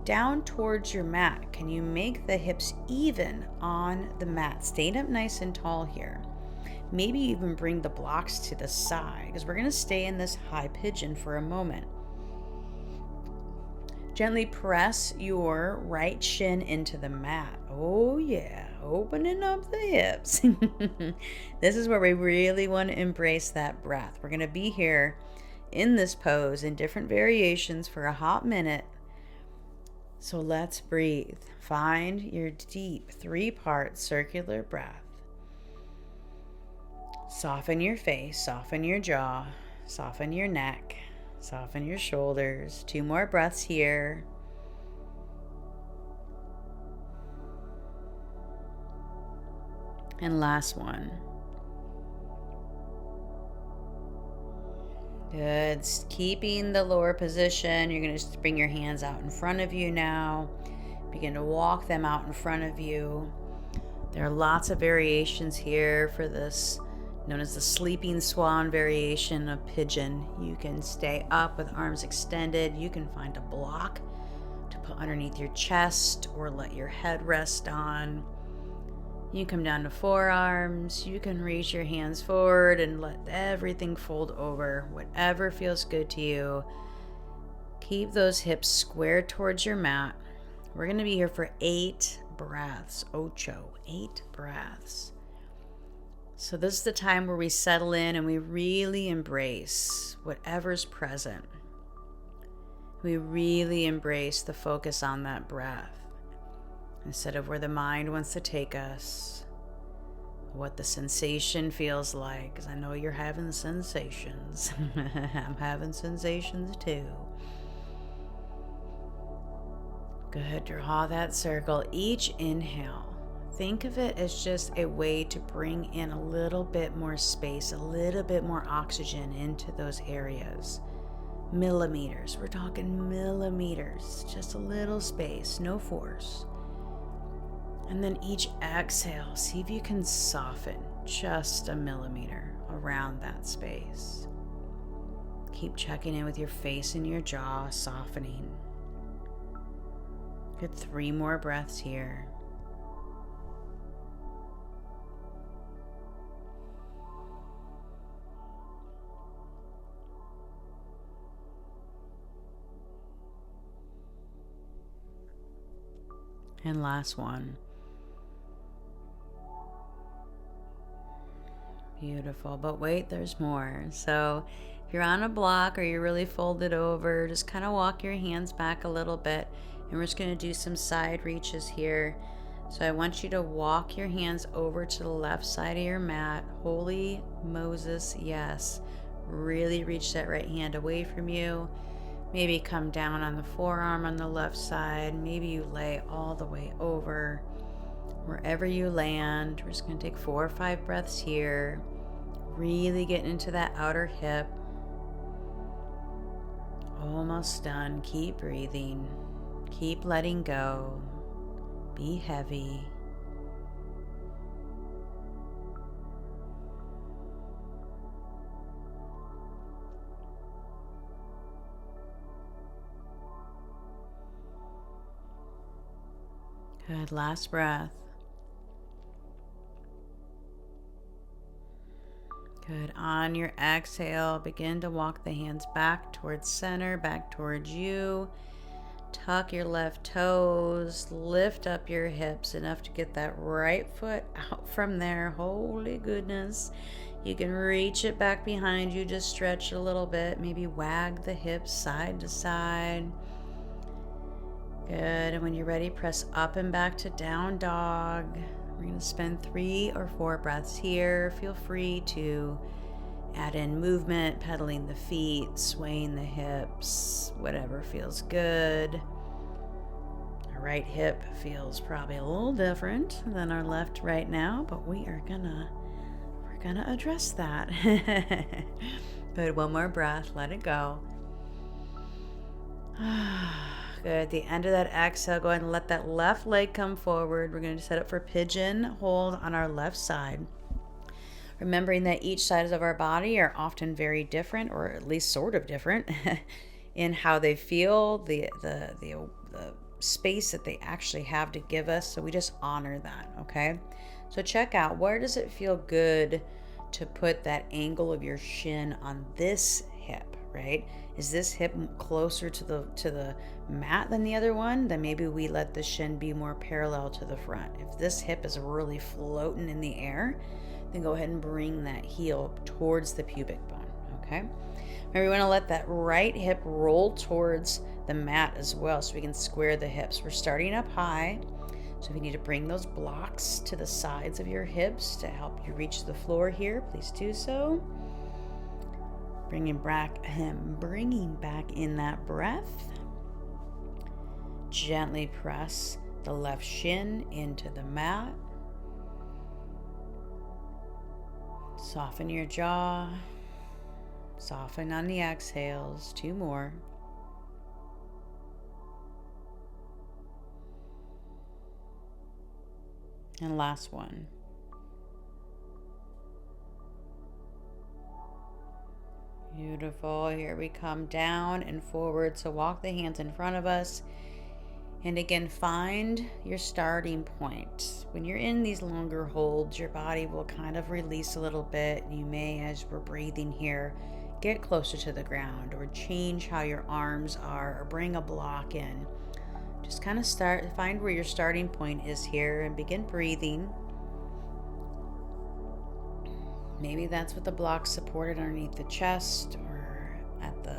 down towards your mat. Can you make the hips even on the mat? Staying up nice and tall here. Maybe even bring the blocks to the side because we're going to stay in this high pigeon for a moment. Gently press your right shin into the mat. Oh yeah, opening up the hips. This is where we really want to embrace that breath. We're going to be here in this pose in different variations for a hot minute. So let's breathe. Find your deep 3-part circular breath. Soften your face, soften your jaw, soften your neck, soften your shoulders. 2 more breaths here. And last one. Good. Keeping the lower position. You're going to just bring your hands out in front of you now. Begin to walk them out in front of you. There are lots of variations here for this, known as the sleeping swan variation of pigeon. You can stay up with arms extended. You can find a block to put underneath your chest or let your head rest on. You can come down to forearms. You can reach your hands forward and let everything fold over. Whatever feels good to you. Keep those hips square towards your mat. We're going to be here for 8 breaths. 8 breaths. So this is the time where we settle in and we really embrace whatever's present. We really embrace the focus on that breath instead of where the mind wants to take us, what the sensation feels like, because I know you're having sensations. I'm having sensations too. Good. Draw that circle. Each inhale, think of it as just a way to bring in a little bit more space, a little bit more oxygen into those areas. Millimeters. We're talking millimeters. Just a little space, no force. And then each exhale, see if you can soften just a millimeter around that space. Keep checking in with your face and your jaw, softening. Good. 3 more breaths here. And last one. Beautiful. But wait, there's more. So if you're on a block or you're really folded over, just kind of walk your hands back a little bit. And we're just going to do some side reaches here. So I want you to walk your hands over to the left side of your mat. Holy Moses, yes. Really reach that right hand away from you. Maybe come down on the forearm on the left side. Maybe you lay all the way over. Wherever you land, we're just going to take 4 or 5 breaths here. Really getting into that outer hip. Almost done. Keep breathing. Keep letting go. Be heavy. Good. Last breath. Good. On your exhale, begin to walk the hands back towards center, back towards you. Tuck your left toes, lift up your hips enough to get that right foot out from there. Holy goodness. You can reach it back behind you, just stretch a little bit, maybe wag the hips side to side. Good, and when you're ready, press up and back to down dog. We're going to spend 3 or 4 breaths here. Feel free to add in movement, pedaling the feet, swaying the hips, whatever feels good. Our right hip feels probably a little different than our left right now, but we're gonna address that. Good, one more breath, let it go. Good, at the end of that exhale, go ahead and let that left leg come forward. We're going to set up for pigeon hold on our left side. Remembering that each side of our body are often very different, or at least sort of different, in how they feel, the space that they actually have to give us. So we just honor that, okay? So check out, where does it feel good to put that angle of your shin on this hip, right? Is this hip closer to the mat than the other one? Then maybe we let the shin be more parallel to the front. If this hip is really floating in the air, then go ahead and bring that heel towards the pubic bone, okay? Remember, we want to let that right hip roll towards the mat as well so we can square the hips. We're starting up high, so if you need to bring those blocks to the sides of your hips to help you reach the floor here, please do so. Bringing back in that breath. Gently press the left shin into the mat. Soften your jaw. Soften on the exhales. 2 more. And last one. Beautiful. Here we come down and forward. So walk the hands in front of us. And again, find your starting point. When you're in these longer holds, your body will kind of release a little bit. You may, as we're breathing here, get closer to the ground or change how your arms are or bring a block in. Just kind of find where your starting point is here and begin breathing. Maybe that's with the block supported underneath the chest or at the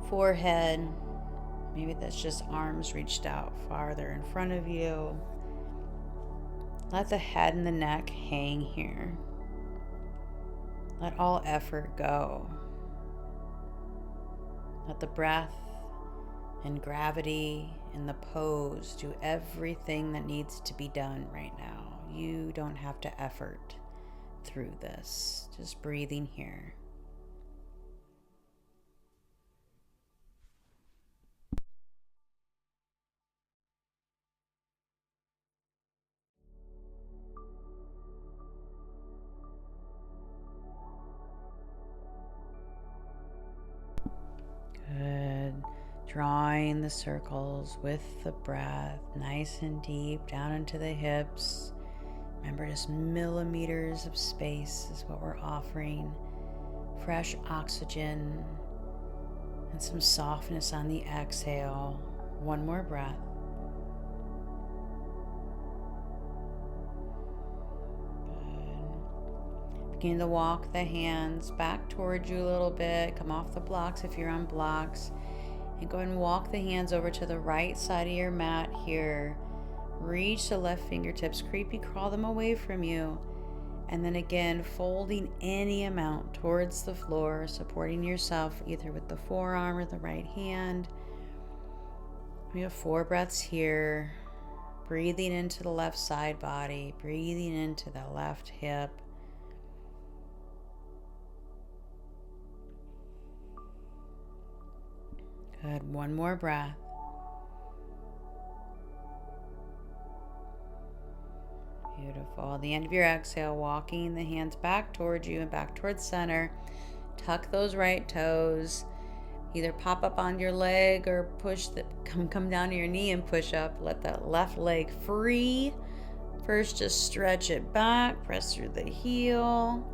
forehead. Maybe that's just arms reached out farther in front of you. Let the head and the neck hang here. Let all effort go. Let the breath and gravity and the pose do everything that needs to be done right now. You don't have to effort through this. Just breathing here. Good. Drawing the circles with the breath, nice and deep down into the hips. Remember, just millimeters of space is what we're offering. Fresh oxygen and some softness on the exhale. One more breath. Good. Begin to walk the hands back towards you a little bit. Come off the blocks if you're on blocks. And go ahead and walk the hands over to the right side of your mat here. Reach the left fingertips, creepy crawl them away from you. And then again, folding any amount towards the floor, supporting yourself either with the forearm or the right hand. We have 4 breaths here. Breathing into the left side body, breathing into the left hip. Good. One more breath. Beautiful. At the end of your exhale, walking the hands back towards you and back towards center. Tuck those right toes. Either pop up on your leg or come down to your knee and push up. Let that left leg free. First, just stretch it back, press through the heel,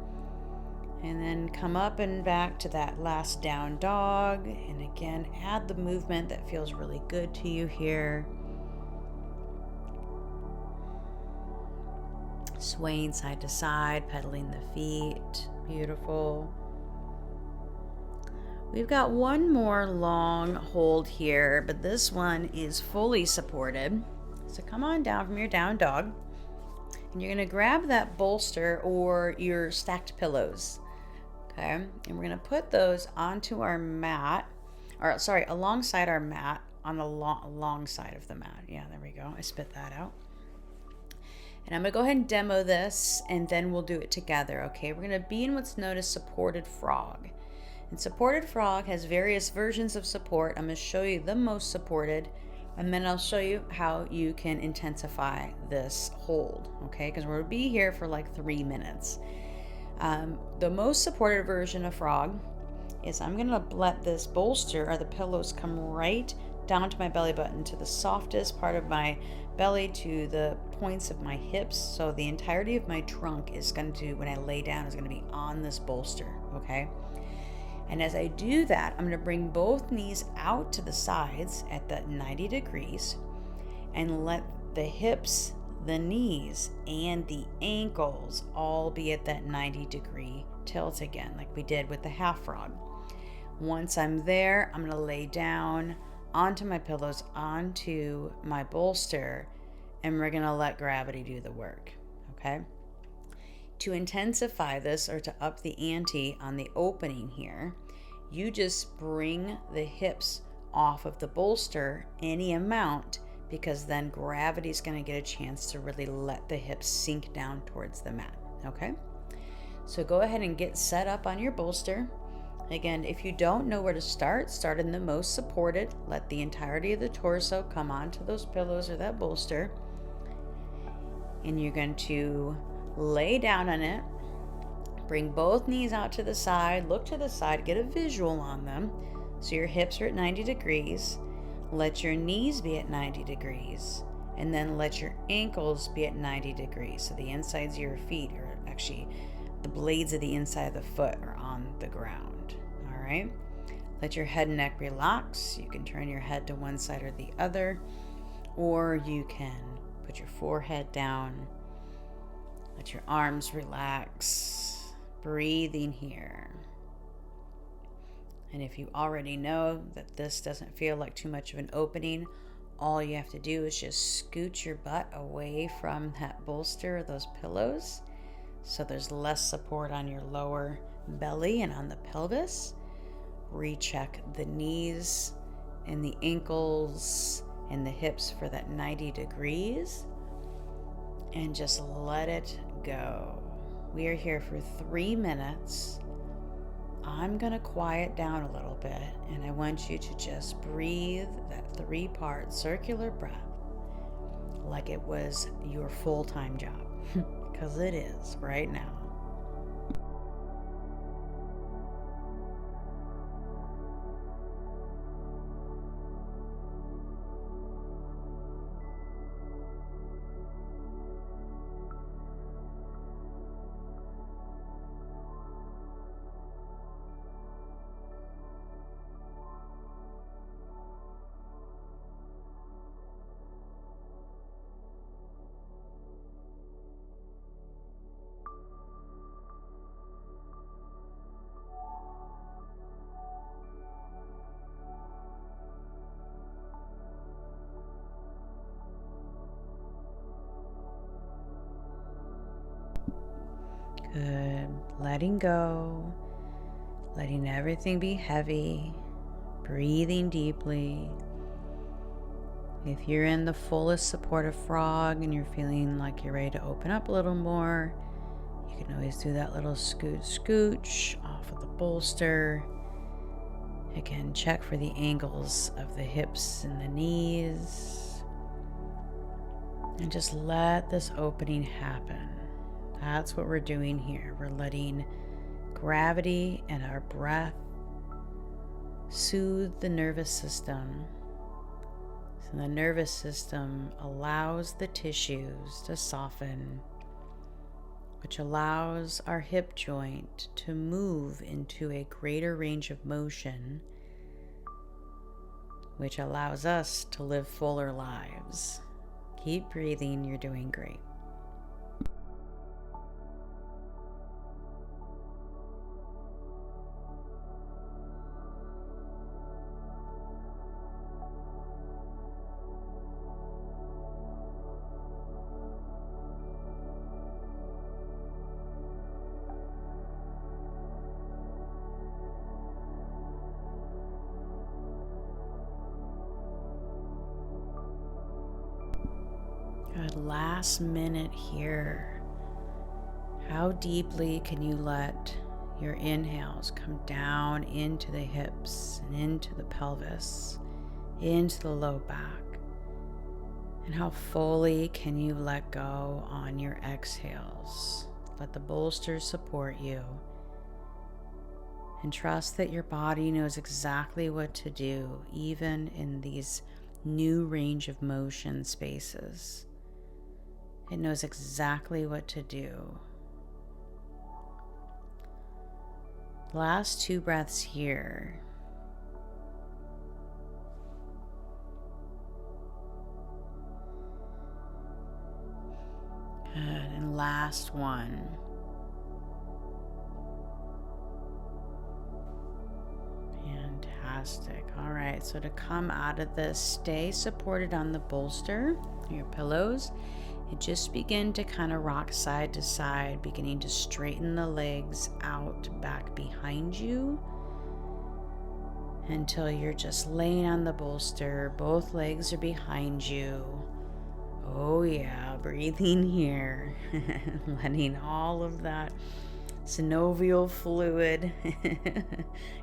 and then come up and back to that last down dog. And again, add the movement that feels really good to you here. Swaying side to side, pedaling the feet. Beautiful. We've got one more long hold here, but this one is fully supported. So come on down from your down dog. And you're going to grab that bolster or your stacked pillows. Okay? And we're going to put those onto our mat, or sorry, alongside our mat, on the long side of the mat. Yeah, there we go. I spit that out. And I'm going to go ahead and demo this, and then we'll do it together, okay? We're going to be in what's known as supported frog. And supported frog has various versions of support. I'm going to show you the most supported, and then I'll show you how you can intensify this hold, okay? Because we're going to be here for like 3 minutes. The most supported version of frog is I'm going to let this bolster or the pillows come right down to my belly button, to the softest part of my belly, to the points of my hips. So the entirety of my trunk is going to, when I lay down, is going to be on this bolster, okay? And as I do that, I'm going to bring both knees out to the sides at that 90 degrees and let the hips, the knees, and the ankles all be at that 90-degree tilt again, like we did with the half frog. Once I'm there, I'm going to lay down onto my pillows, onto my bolster, and we're going to let gravity do the work, okay? To intensify this, or to up the ante on the opening here, you just bring the hips off of the bolster any amount, because then gravity is going to get a chance to really let the hips sink down towards the mat, okay? So go ahead and get set up on your bolster. Again, if you don't know where to start in the most supported. Let the entirety of the torso come onto those pillows or that bolster. And you're going to lay down on it. Bring both knees out to the side. Look to the side. Get a visual on them. So your hips are at 90 degrees. Let your knees be at 90 degrees. And then let your ankles be at 90 degrees. So the insides of your feet are actually, the blades of the inside of the foot are on the ground. All right. Let your head and neck relax. You can turn your head to one side or the other, or you can put your forehead down. Let your arms relax. Breathing here. And if you already know that this doesn't feel like too much of an opening, all you have to do is just scoot your butt away from that bolster or those pillows, so there's less support on your lower belly and on the pelvis. Recheck the knees and the ankles and the hips for that 90 degrees, and just let it go. We are here for 3 minutes. I'm going to quiet down a little bit, and I want you to just breathe that 3-part circular breath like it was your full-time job, because it is right now. Good. Letting go. Letting everything be heavy. Breathing deeply. If you're in the fullest supportive frog and you're feeling like you're ready to open up a little more, you can always do that little scooch off of the bolster Again, check for the angles of the hips and the knees. And just let this opening happen. That's what we're doing here. We're letting gravity and our breath soothe the nervous system. So the nervous system allows the tissues to soften, which allows our hip joint to move into a greater range of motion, which allows us to live fuller lives. Keep breathing, you're doing great. Good. Last minute here. How deeply can you let your inhales come down into the hips and into the pelvis, into the low back? And how fully can you let go on your exhales? Let the bolster support you. And trust that your body knows exactly what to do, even in these new range of motion spaces. It knows exactly what to do. Last 2 breaths here. Good. And last one. Fantastic. All right, so to come out of this, stay supported on the bolster, your pillows, and just begin to kind of rock side to side, beginning to straighten the legs out back behind you until you're just laying on the bolster. Both legs are behind you. Oh yeah, breathing here, letting all of that synovial fluid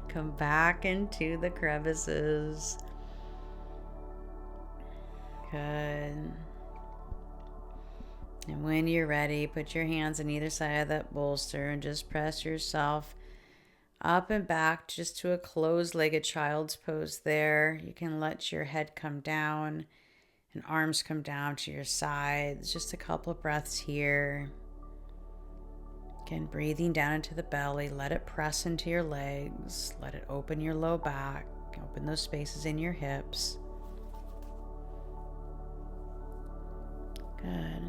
come back into the crevices. Good. And when you're ready, put your hands on either side of that bolster and just press yourself up and back just to a closed-legged child's pose there. You can let your head come down and arms come down to your sides. Just a couple of breaths here. Again, breathing down into the belly. Let it press into your legs. Let it open your low back. Open those spaces in your hips. Good.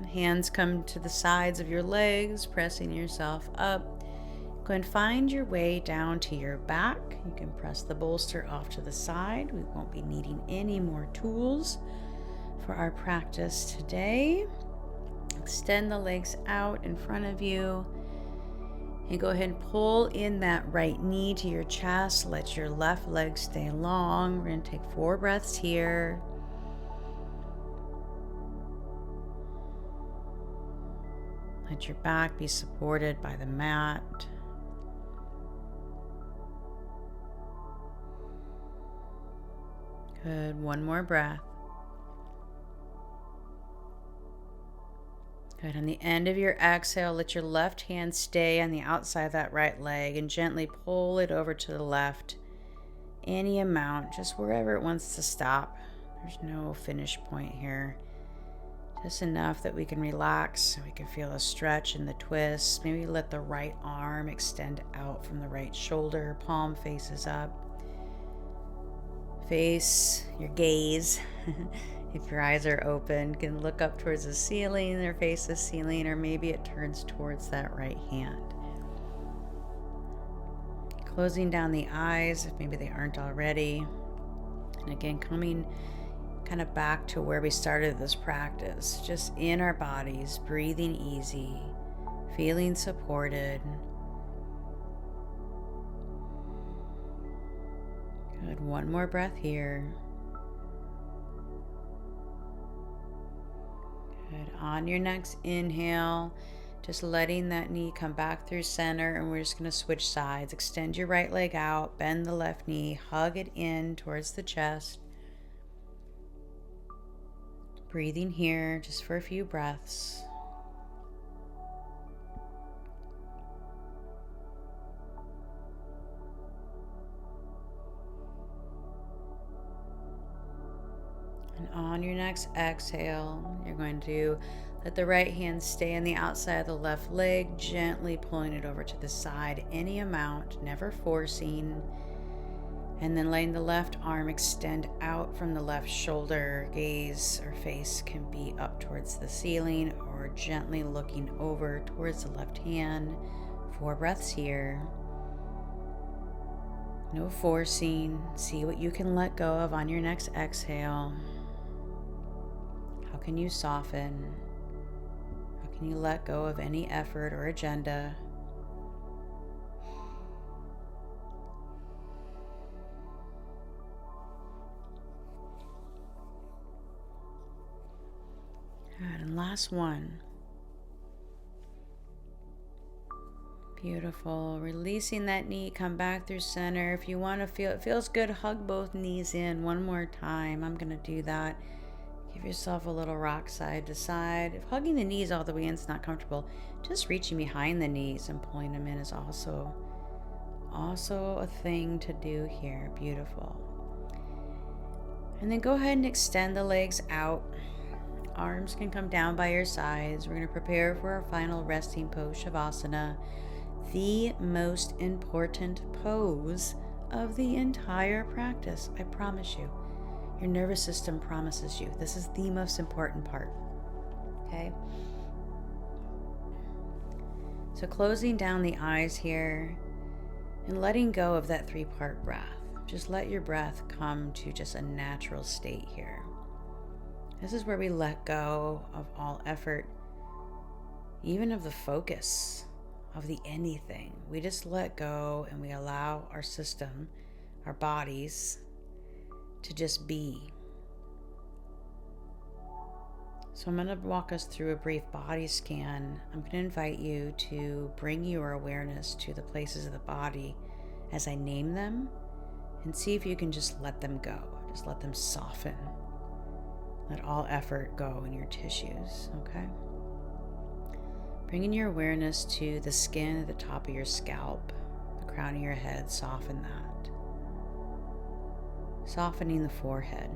Hands come to the sides of your legs, pressing yourself up. Go and find your way down to your back. You can press the bolster off to the side. We won't be needing any more tools for our practice today. Extend the legs out in front of you. And go ahead and pull in that right knee to your chest. Let your left leg stay long. We're going to take 4 breaths here. Let your back be supported by the mat. Good. 1 more breath. Good. On the end of your exhale, let your left hand stay on the outside of that right leg and gently pull it over to the left. Any amount, just wherever it wants to stop. There's no finish point here. Just enough that we can relax, we can feel a stretch in the twist. Maybe let the right arm extend out from the right shoulder, palm faces up. Face your gaze. If your eyes are open, you can look up towards the ceiling or face the ceiling, or maybe it turns towards that right hand. Closing down the eyes if maybe they aren't already. And again, coming kind of back to where we started this practice, just in our bodies, breathing easy, feeling supported. Good. 1 more breath here. Good. On your next inhale, Just letting that knee come back through center, and we're just going to switch sides. Extend your right leg out, bend the left knee, hug it in towards the chest. Breathing here just for a few breaths. And on your next exhale, you're going to let the right hand stay on the outside of the left leg, gently pulling it over to the side, any amount, never forcing. And then letting the left arm extend out from the left shoulder. Gaze or face can be up towards the ceiling or gently looking over towards the left hand. 4 breaths here. No forcing. See what you can let go of on your next exhale. How can you soften? How can you let go of any effort or agenda? Good, and last one. Beautiful. Releasing that knee, come back through center. If you want to feel it feels good, hug both knees in one more time. I'm going to do that. Give yourself a little rock side to side. If hugging the knees all the way in is not comfortable, just reaching behind the knees and pulling them in is also a thing to do here. Beautiful. And then go ahead and extend the legs out. Arms can come down by your sides. We're going to prepare for our final resting pose, Shavasana, the most important pose of the entire practice. I promise you. Your nervous system promises you. This is the most important part. Okay? So closing down the eyes here and letting go of that 3-part breath. Just let your breath come to just a natural state here. This is where we let go of all effort, even of the focus of the anything. We just let go and we allow our system, our bodies, to just be. So I'm going to walk us through a brief body scan. I'm going to invite you to bring your awareness to the places of the body as I name them and see if you can just let them go. Just let them soften. Let all effort go in your tissues, okay? Bringing your awareness to the skin at the top of your scalp, the crown of your head, soften that. Softening the forehead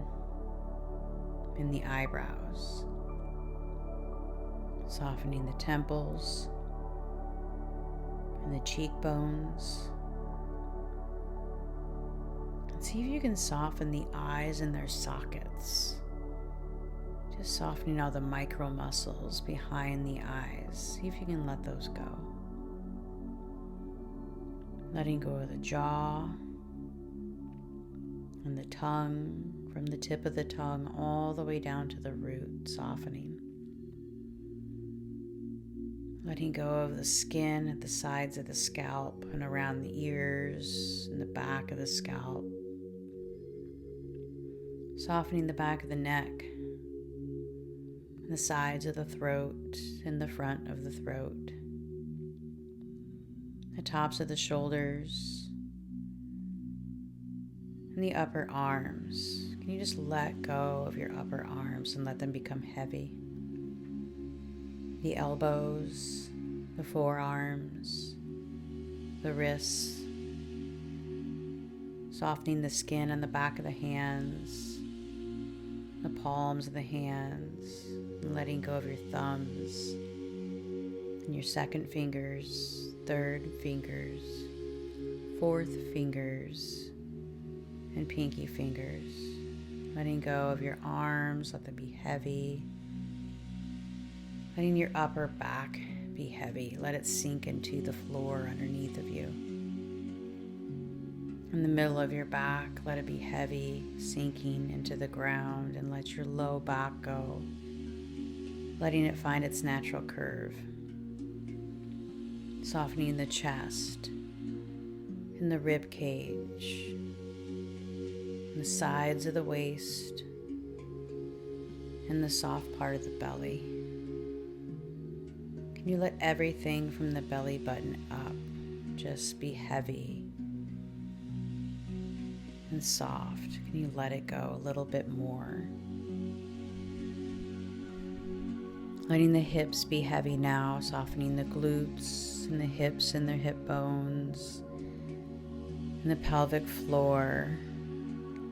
and the eyebrows. Softening the temples and the cheekbones. And see if you can soften the eyes and their sockets. Just softening all the micro muscles behind the eyes. See if you can let those go. Letting go of the jaw and the tongue, from the tip of the tongue all the way down to the root, softening. Letting go of the skin at the sides of the scalp and around the ears and the back of the scalp. Softening the back of the neck, and the sides of the throat and the front of the throat. The tops of the shoulders and the upper arms. Can you just let go of your upper arms and let them become heavy? The elbows, the forearms, the wrists, softening the skin on the back of the hands, the palms of the hands, and letting go of your thumbs and your second fingers, third fingers, fourth fingers, and pinky fingers. Letting go of your arms, let them be heavy. Letting your upper back be heavy. Let it sink into the floor underneath of you. In the middle of your back, let it be heavy, sinking into the ground, and let your low back go, letting it find its natural curve. Softening the chest and the rib cage, and the sides of the waist, and the soft part of the belly. Can You let everything from the belly button up just be heavy and soft. Can you let it go a little bit more? Letting the hips be heavy now, softening the glutes and the hips and their hip bones and the pelvic floor.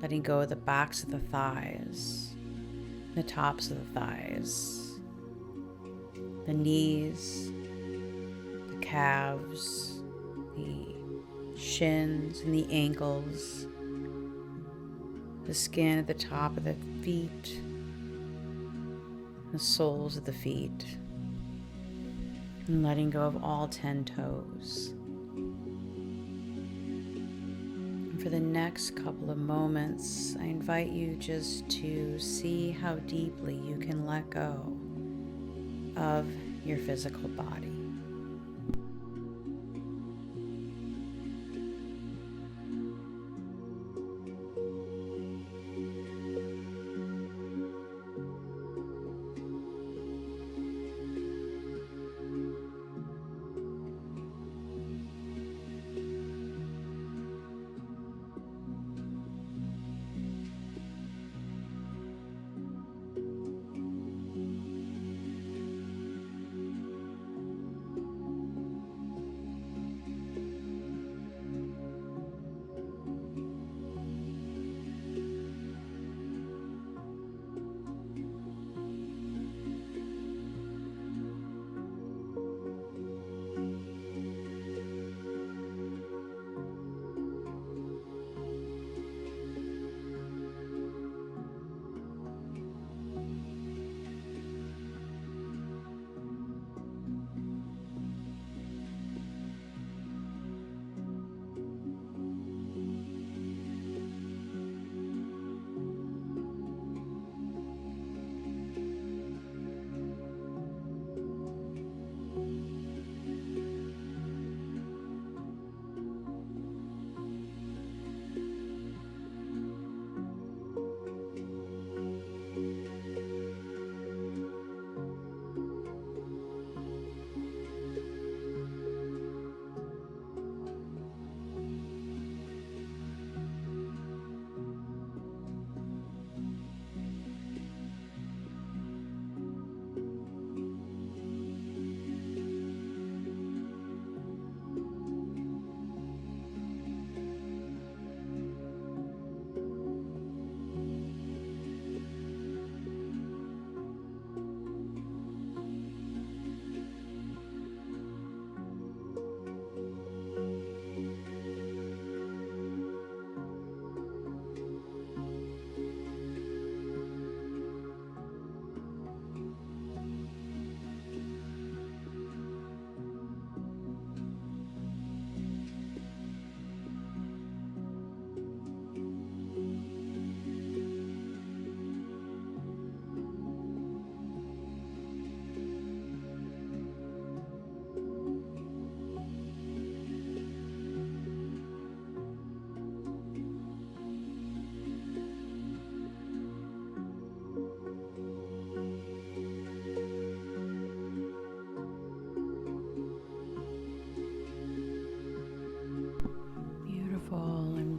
Letting go of the backs of the thighs, the tops of the thighs, the knees, the calves, the shins and the ankles, the skin at the top of the feet, the soles of the feet, and letting go of all 10 toes. And for the next couple of moments, I invite you just to see how deeply you can let go of your physical body.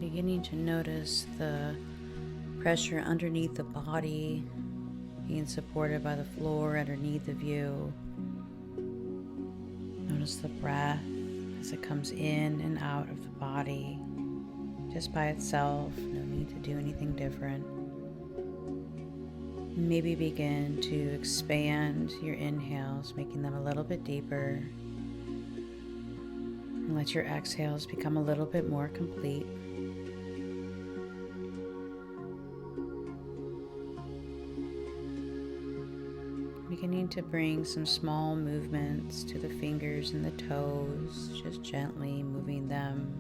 Beginning to notice the pressure underneath the body, being supported by the floor underneath of you. Notice the breath as it comes in and out of the body, just by itself, no need to do anything different. Maybe begin to expand your inhales, making them a little bit deeper. And let your exhales become a little bit more complete. Beginning to bring some small movements to the fingers and the toes, just gently moving them.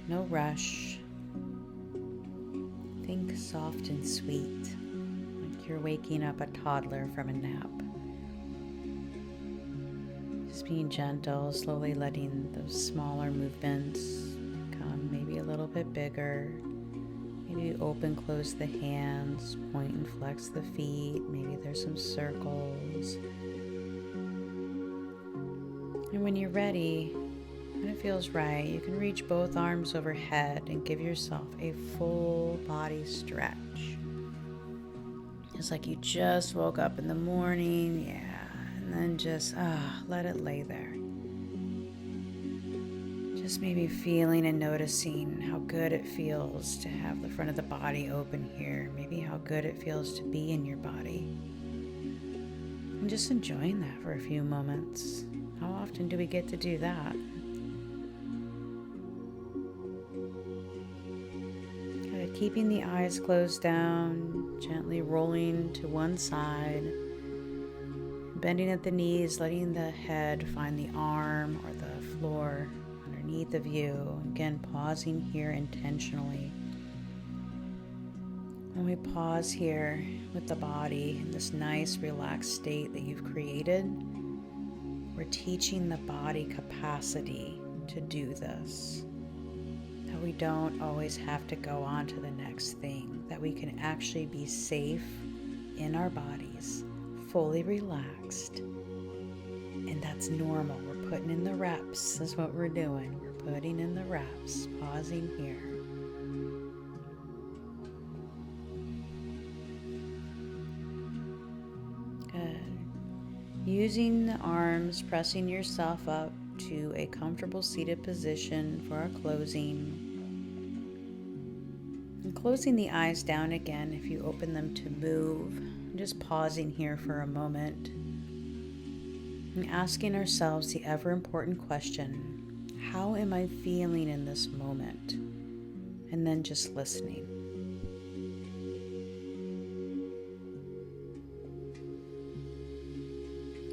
No rush. Think soft and sweet, like you're waking up a toddler from a nap. Just being gentle, slowly letting those smaller movements become maybe a little bit bigger. Maybe open, close the hands, point and flex the feet. Maybe there's some circles. And when you're ready, when it feels right, you can reach both arms overhead and give yourself a full body stretch. It's like you just woke up in the morning, and then just let it lay there. Just maybe feeling and noticing how good it feels to have the front of the body open here. Maybe how good it feels to be in your body. And just enjoying that for a few moments. How often do we get to do that? Kind of keeping the eyes closed down, gently rolling to one side, bending at the knees, letting the head find the arm or the floor underneath of you. Again, pausing here intentionally. When we pause here with the body in this nice relaxed state that you've created, we're teaching the body capacity to do this. That we don't always have to go on to the next thing. That we can actually be safe in our bodies, fully relaxed. And that's normal. We're putting in the reps. That's what we're doing. We're putting in the reps, pausing here. Good. Using the arms, pressing yourself up to a comfortable seated position for our closing. And closing the eyes down again if you open them to move. Just pausing here for a moment. And asking ourselves the ever important question, how am I feeling in this moment? And then just listening.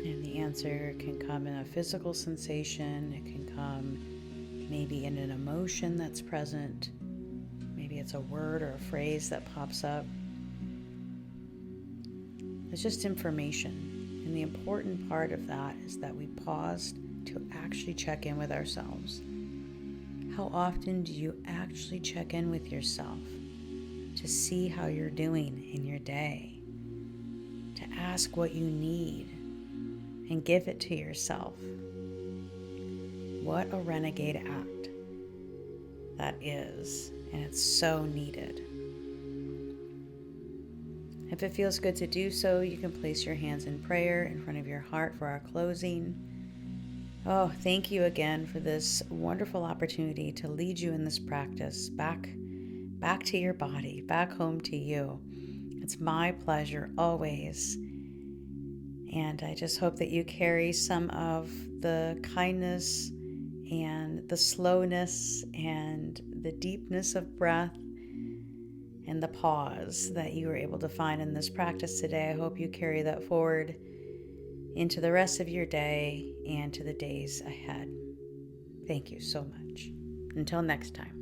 And the answer can come in a physical sensation. It can come maybe in an emotion that's present. Maybe it's a word or a phrase that pops up. It's just information. And the important part of that is that we paused to actually check in with ourselves. How often do you actually check in with yourself to see how you're doing in your day? To ask what you need and give it to yourself. What a renegade act that is, and it's so needed. If it feels good to do so, you can place your hands in prayer in front of your heart for our closing. Oh, thank you again for this wonderful opportunity to lead you in this practice back to your body, back home to you. It's my pleasure always. And I just hope that you carry some of the kindness and the slowness and the deepness of breath and the pause that you were able to find in this practice today. I hope you carry that forward into the rest of your day and to the days ahead. Thank you so much. Until next time.